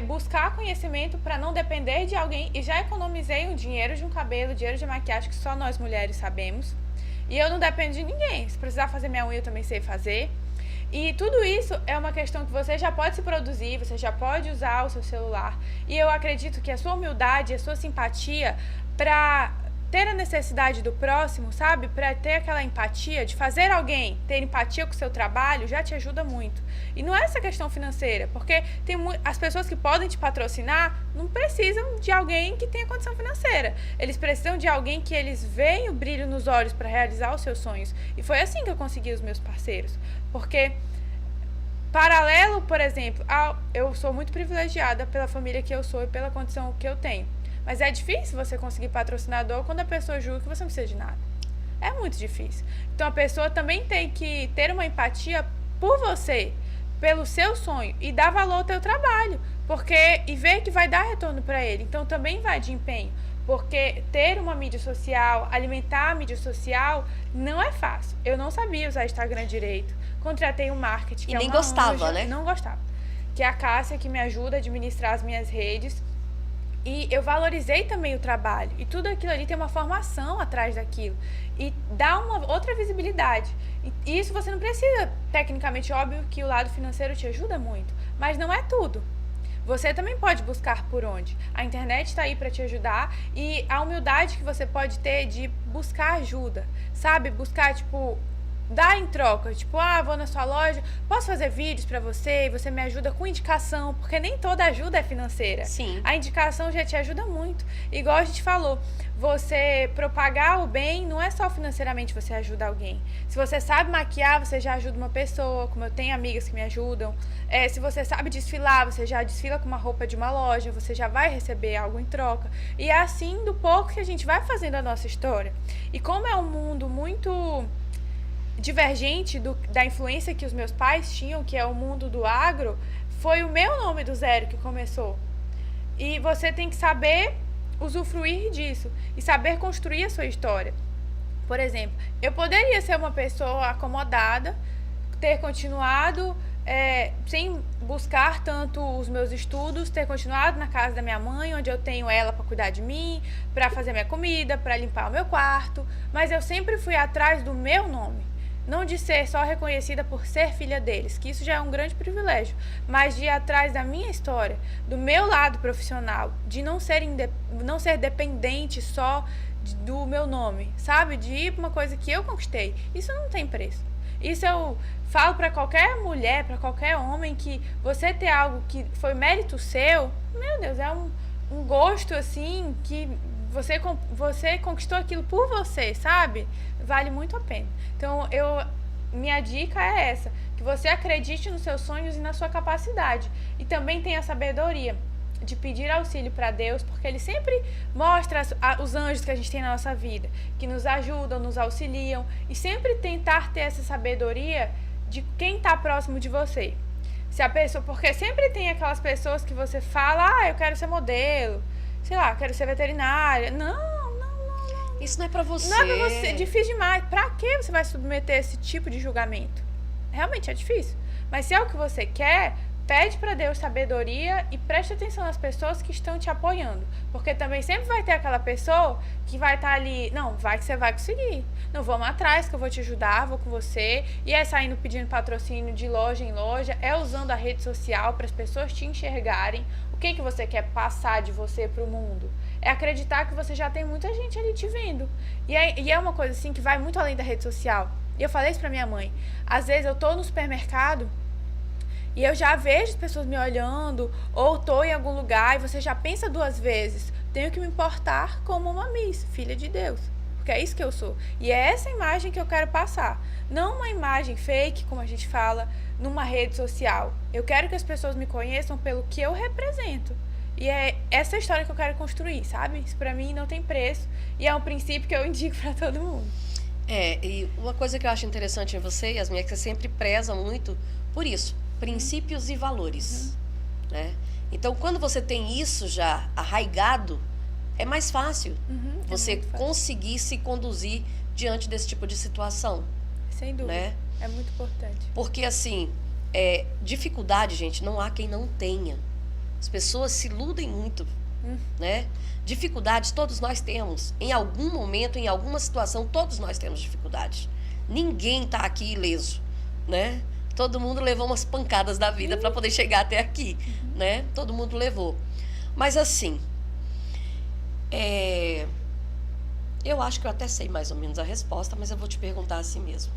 buscar conhecimento para não depender de alguém e já economizei o dinheiro de um cabelo, dinheiro de maquiagem que só nós mulheres sabemos. E eu não dependo de ninguém. Se precisar fazer minha unha, eu também sei fazer. E tudo isso é uma questão que você já pode se produzir, você já pode usar o seu celular. E eu acredito que a sua humildade, a sua simpatia para ter a necessidade do próximo, sabe? Para ter aquela empatia, de fazer alguém ter empatia com o seu trabalho, já te ajuda muito. E não é essa questão financeira, porque as pessoas que podem te patrocinar não precisam de alguém que tenha condição financeira. Eles precisam de alguém que eles veem o brilho nos olhos para realizar os seus sonhos. E foi assim que eu consegui os meus parceiros. Porque, paralelo, por exemplo, eu sou muito privilegiada pela família que eu sou e pela condição que eu tenho. Mas é difícil você conseguir patrocinador quando a pessoa julga que você não precisa de nada. É muito difícil. Então, a pessoa também tem que ter uma empatia por você, pelo seu sonho, e dar valor ao teu trabalho, e ver que vai dar retorno para ele. Então, também vai de empenho, porque ter uma mídia social, alimentar a mídia social, não é fácil. Eu não sabia usar Instagram direito. Contratei um marketing. Que nem gostava, anja, né? Não gostava. Que é a Cássia, que me ajuda a administrar as minhas redes. E eu valorizei também o trabalho. E tudo aquilo ali tem uma formação atrás daquilo. E dá uma outra visibilidade. E isso você não precisa, tecnicamente, óbvio que o lado financeiro te ajuda muito. Mas não é tudo. Você também pode buscar por onde. A internet está aí para te ajudar. E a humildade que você pode ter de buscar ajuda. Sabe? Buscar, dar em troca, vou na sua loja, posso fazer vídeos para você e você me ajuda com indicação, porque nem toda ajuda é financeira. Sim. A indicação já te ajuda muito. Igual a gente falou, você propagar o bem não é só financeiramente você ajuda alguém. Se você sabe maquiar, você já ajuda uma pessoa, como eu tenho amigas que me ajudam. Se você sabe desfilar, você já desfila com uma roupa de uma loja, você já vai receber algo em troca. E é assim do pouco que a gente vai fazendo a nossa história. E como é um mundo muito divergente da influência que os meus pais tinham, que é o mundo do agro, foi o meu nome do zero que começou. E você tem que saber usufruir disso e saber construir a sua história. Por exemplo, eu poderia ser uma pessoa acomodada, ter continuado sem buscar tanto os meus estudos, ter continuado na casa da minha mãe, onde eu tenho ela para cuidar de mim, para fazer minha comida, para limpar o meu quarto, mas eu sempre fui atrás do meu nome. Não de ser só reconhecida por ser filha deles, que isso já é um grande privilégio, mas de ir atrás da minha história, do meu lado profissional, de não ser dependente só do meu nome, sabe? De ir para uma coisa que eu conquistei. Isso não tem preço. Isso eu falo para qualquer mulher, para qualquer homem, que você ter algo que foi mérito seu, meu Deus, é um gosto assim que você conquistou aquilo por você, sabe? Vale muito a pena. Então, minha dica é essa, que você acredite nos seus sonhos e na sua capacidade. E também tenha a sabedoria de pedir auxílio para Deus, porque Ele sempre mostra os anjos que a gente tem na nossa vida, que nos ajudam, nos auxiliam, e sempre tentar ter essa sabedoria de quem está próximo de você. Porque sempre tem aquelas pessoas que você fala, eu quero ser modelo, sei lá, quero ser veterinária. Não. Isso não é pra você. Não é pra você, é difícil demais. Pra que você vai submeter esse tipo de julgamento? Realmente é difícil. Mas se é o que você quer, pede pra Deus sabedoria e preste atenção nas pessoas que estão te apoiando. Porque também sempre vai ter aquela pessoa que vai estar ali, não, vai que você vai conseguir. Não, vamos atrás que eu vou te ajudar, vou com você. E é saindo pedindo patrocínio de loja em loja, é usando a rede social para as pessoas te enxergarem. O que você quer passar de você pro mundo? É acreditar que você já tem muita gente ali te vendo. E é uma coisa assim que vai muito além da rede social. E eu falei isso pra minha mãe. Às vezes eu tô no supermercado e eu já vejo as pessoas me olhando, ou tô em algum lugar e você já pensa duas vezes. Tenho que me importar como uma Miss, filha de Deus. Porque é isso que eu sou. E é essa imagem que eu quero passar. Não uma imagem fake, como a gente fala, numa rede social. Eu quero que as pessoas me conheçam pelo que eu represento. E é essa história que eu quero construir, sabe? Isso pra mim não tem preço. E é um princípio que eu indico pra todo mundo. E uma coisa que eu acho interessante em você, Yasmin, é que você sempre preza muito por isso. Princípios e valores. Né? Então, quando você tem isso já arraigado, é mais fácil você muito fácil. conseguir se conduzir diante desse tipo de situação. Sem dúvida. Né? É muito importante. Porque, assim, dificuldade, gente, não há quem não tenha. As pessoas se iludem muito, né? Dificuldades todos nós temos. Em algum momento, em alguma situação, todos nós temos dificuldades. Ninguém está aqui ileso, né? Todo mundo levou umas pancadas da vida para poder chegar até aqui, né? Todo mundo levou. Mas, assim, eu acho que eu até sei mais ou menos a resposta, mas eu vou te perguntar assim mesmo.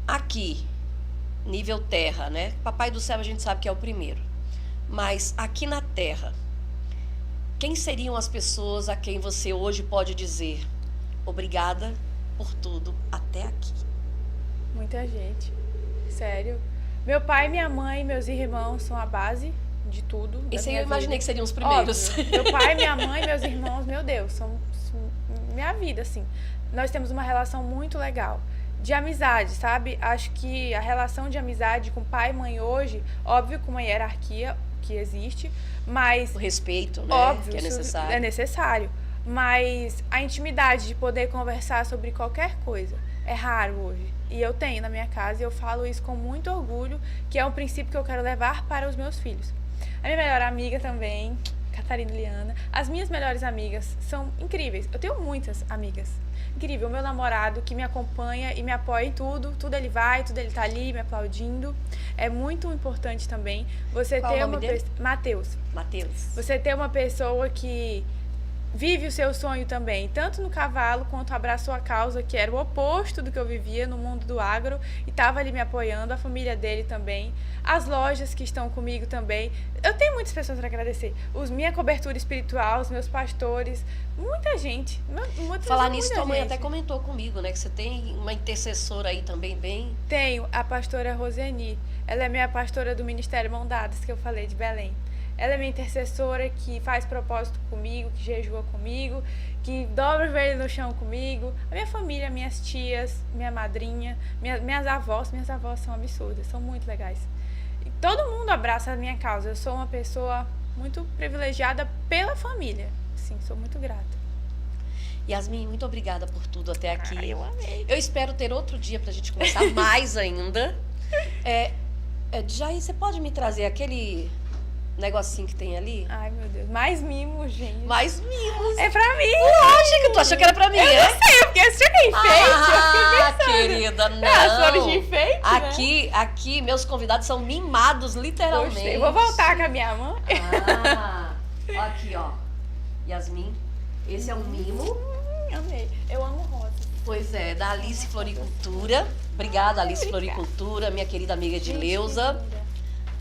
Aqui, nível terra, né? Papai do céu a gente sabe que é o primeiro. Mas aqui na terra, quem seriam as pessoas a quem você hoje pode dizer obrigada por tudo até aqui? Muita gente. Sério. Meu pai, minha mãe, meus irmãos são a base de tudo. Esse aí eu imaginei que seriam os primeiros. Óbvio. Meu pai, minha mãe, meus irmãos, meu Deus, são minha vida, assim. Nós temos uma relação muito legal. De amizade, sabe? Acho que a relação de amizade com pai e mãe hoje, óbvio com uma hierarquia que existe, mas... O respeito, né? Óbvio, que é necessário. É necessário. Mas a intimidade de poder conversar sobre qualquer coisa é raro hoje. E eu tenho na minha casa e eu falo isso com muito orgulho, que é um princípio que eu quero levar para os meus filhos. A minha melhor amiga também, Catarina e Liana. As minhas melhores amigas são incríveis. Eu tenho muitas amigas. Incrível. O meu namorado que me acompanha e me apoia em tudo. Tudo ele vai, tudo ele tá ali me aplaudindo. É muito importante também você Qual ter o nome dele? Matheus. Você ter uma pessoa que vive o seu sonho também, tanto no cavalo quanto abraçou a causa, que era o oposto do que eu vivia no mundo do agro, e estava ali me apoiando, a família dele também, as lojas que estão comigo também. Eu tenho muitas pessoas para agradecer. Minha cobertura espiritual, os meus pastores, muita gente. Falar nisso, tua mãe até comentou comigo, né? Que você tem uma intercessora aí também bem... Tenho, a pastora Roseni. Ela é minha pastora do Ministério Mão Dadas, que eu falei, de Belém. Ela é minha intercessora, que faz propósito comigo, que jejua comigo, que dobra o joelho no chão comigo. A minha família, minhas tias, minha madrinha, minhas avós são absurdas, são muito legais. E todo mundo abraça a minha causa. Eu sou uma pessoa muito privilegiada pela família. Sim, sou muito grata. Yasmin, muito obrigada por tudo até aqui. Eu amei. Eu espero ter outro dia pra gente conversar mais ainda. Jair, você pode me trazer aquele negocinho que tem ali? Ai, meu Deus. Mais mimos, gente. Mais mimos. É pra mim. Lógico, tu achou que era pra mim, eu não sei, porque você já tem enfeite. Querida, não. As flores de enfeite, Aqui, meus convidados são mimados, literalmente. Gostei. Vou voltar com a minha mãe. Ó aqui, ó. Yasmin, esse é um mimo. Amei. Eu amo rosa. Pois é, da Alice Floricultura. Obrigada, Alice Floricultura, minha querida amiga de Leusa.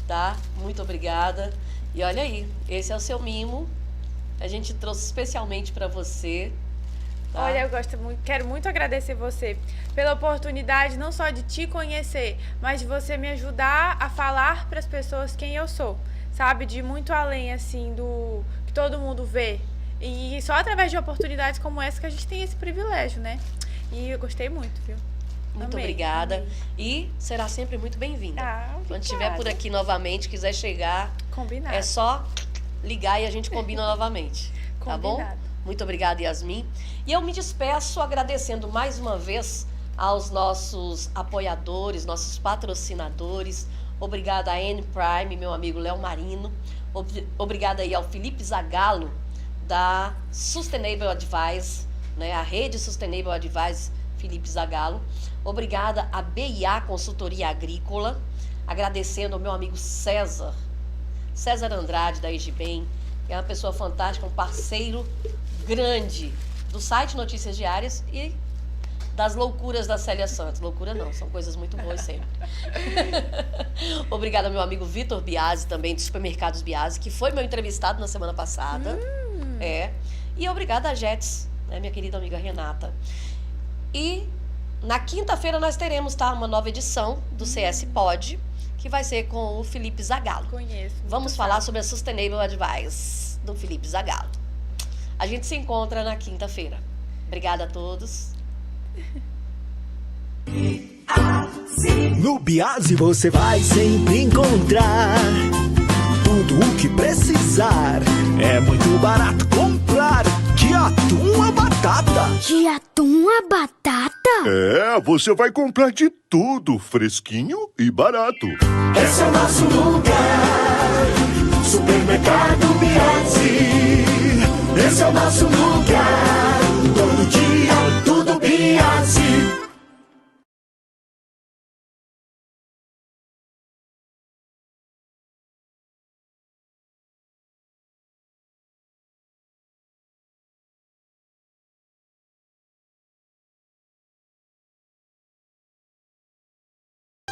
Tá? Muito obrigada. E olha aí, esse é o seu mimo. A gente trouxe especialmente para você. Tá? Olha, eu gosto muito, quero muito agradecer você pela oportunidade não só de te conhecer, mas de você me ajudar a falar para as pessoas quem eu sou, sabe? De muito além, assim, do que todo mundo vê. E só através de oportunidades como essa que a gente tem esse privilégio, né? E eu gostei muito, viu? Muito Amei, obrigada. amei. E será sempre muito bem-vinda. Obrigada. Quando estiver por aqui novamente, quiser chegar, Combinado. é só ligar e a gente combina novamente. Tá bom? Combinado. Muito obrigada, Yasmin. E eu me despeço agradecendo mais uma vez aos nossos apoiadores, nossos patrocinadores. Obrigada a N-Prime, meu amigo Léo Marino. Obrigada aí ao Felipe Zagallo, da Sustainable Advice, né? A rede Sustainable Advice, Felipe Zagallo. Obrigada a BIA Consultoria Agrícola. Agradecendo ao meu amigo César Andrade, da Egibem, que é uma pessoa fantástica, um parceiro grande do site Notícias Diárias e das loucuras da Célia Santos. Loucura não, são coisas muito boas sempre. Obrigada ao meu amigo Vitor Biasi, também dos Supermercados Biasi, que foi meu entrevistado na semana passada. E obrigada a Jets, né, minha querida amiga Renata. E na quinta-feira nós teremos, tá, uma nova edição do CS Pod, que vai ser com o Felipe Zagallo. Conheço. Vamos falar sobre a Sustainable Advice do Felipe Zagallo. A gente se encontra na quinta-feira. Obrigada a todos. No Biase você vai sempre encontrar tudo o que precisar. É muito barato comprar. Que atum a batata! De atum a batata? É, você vai comprar de tudo, fresquinho e barato. Esse é o nosso lugar. Supermercado Biase. Esse é o nosso lugar. Todo dia, tudo Biase.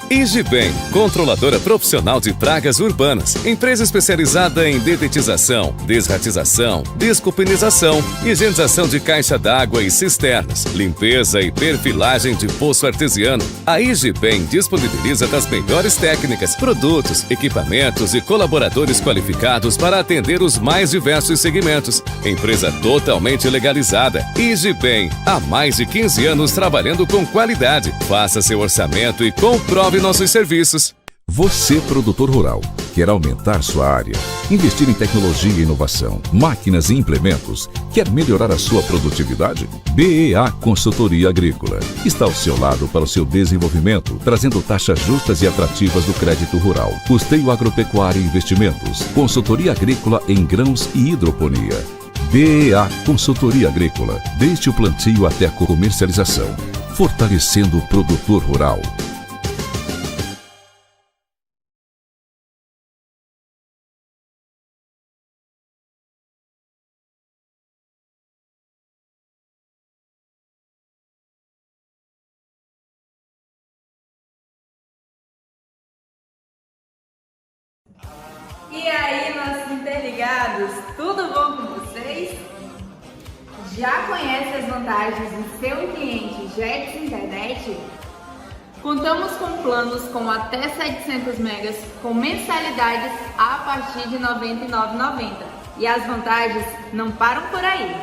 Igibem, controladora profissional de pragas urbanas, empresa especializada em dedetização, desratização, descupinização, higienização de caixa d'água e cisternas, limpeza e perfilagem de poço artesiano. A Igibem disponibiliza das melhores técnicas, produtos, equipamentos e colaboradores qualificados para atender os mais diversos segmentos. Empresa totalmente legalizada. Igibem, há mais de 15 anos trabalhando com qualidade. Faça seu orçamento e comprove nossos serviços. Você, produtor rural, quer aumentar sua área, investir em tecnologia e inovação, máquinas e implementos, quer melhorar a sua produtividade? BEA Consultoria Agrícola está ao seu lado para o seu desenvolvimento, trazendo taxas justas e atrativas do crédito rural, custeio agropecuário e investimentos, consultoria agrícola em grãos e hidroponia. BEA Consultoria Agrícola, desde o plantio até a comercialização, fortalecendo o produtor rural. E aí, nossos interligados, tudo bom com vocês? Já conhece as vantagens do seu cliente Jets Internet? Contamos com planos com até 700 megas com mensalidades a partir de R$ 99,90. E as vantagens não param por aí.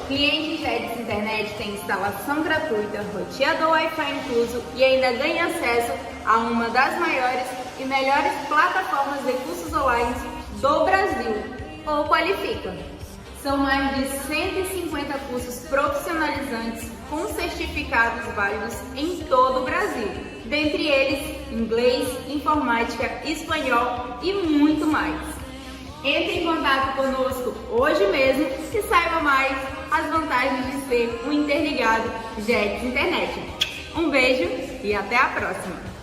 Cliente Jets Internet tem instalação gratuita, roteador Wi-Fi incluso e ainda ganha acesso a uma das maiores e melhores plataformas de cursos online do Brasil, ou Qualifica. São mais de 150 cursos profissionalizantes com certificados válidos em todo o Brasil, dentre eles inglês, informática, espanhol e muito mais. Entre em contato conosco hoje mesmo e saiba mais as vantagens de ser um interligado Jets Internet. Um beijo e até a próxima!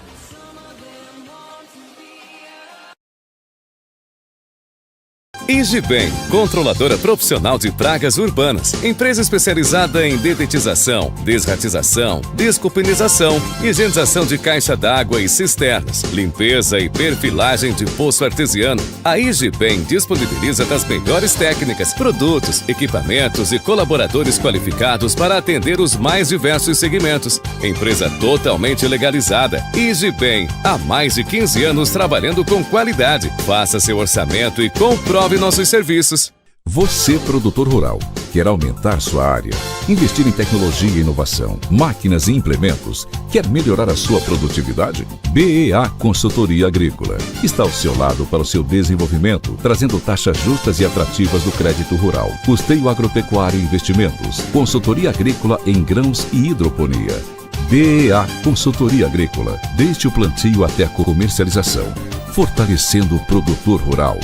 Igibem, controladora profissional de pragas urbanas, empresa especializada em dedetização, desratização, descupinização, higienização de caixa d'água e cisternas, limpeza e perfilagem de poço artesiano. A Igibem disponibiliza das melhores técnicas, produtos, equipamentos e colaboradores qualificados para atender os mais diversos segmentos. Empresa totalmente legalizada. Igibem, há mais de 15 anos trabalhando com qualidade. Faça seu orçamento e comprove nossos serviços. Você, produtor rural, quer aumentar sua área, investir em tecnologia e inovação, máquinas e implementos, quer melhorar a sua produtividade? BEA Consultoria Agrícola está ao seu lado para o seu desenvolvimento, trazendo taxas justas e atrativas do crédito rural, custeio agropecuário e investimentos, consultoria agrícola em grãos e hidroponia. BEA Consultoria Agrícola, desde o plantio até a comercialização, fortalecendo o produtor rural.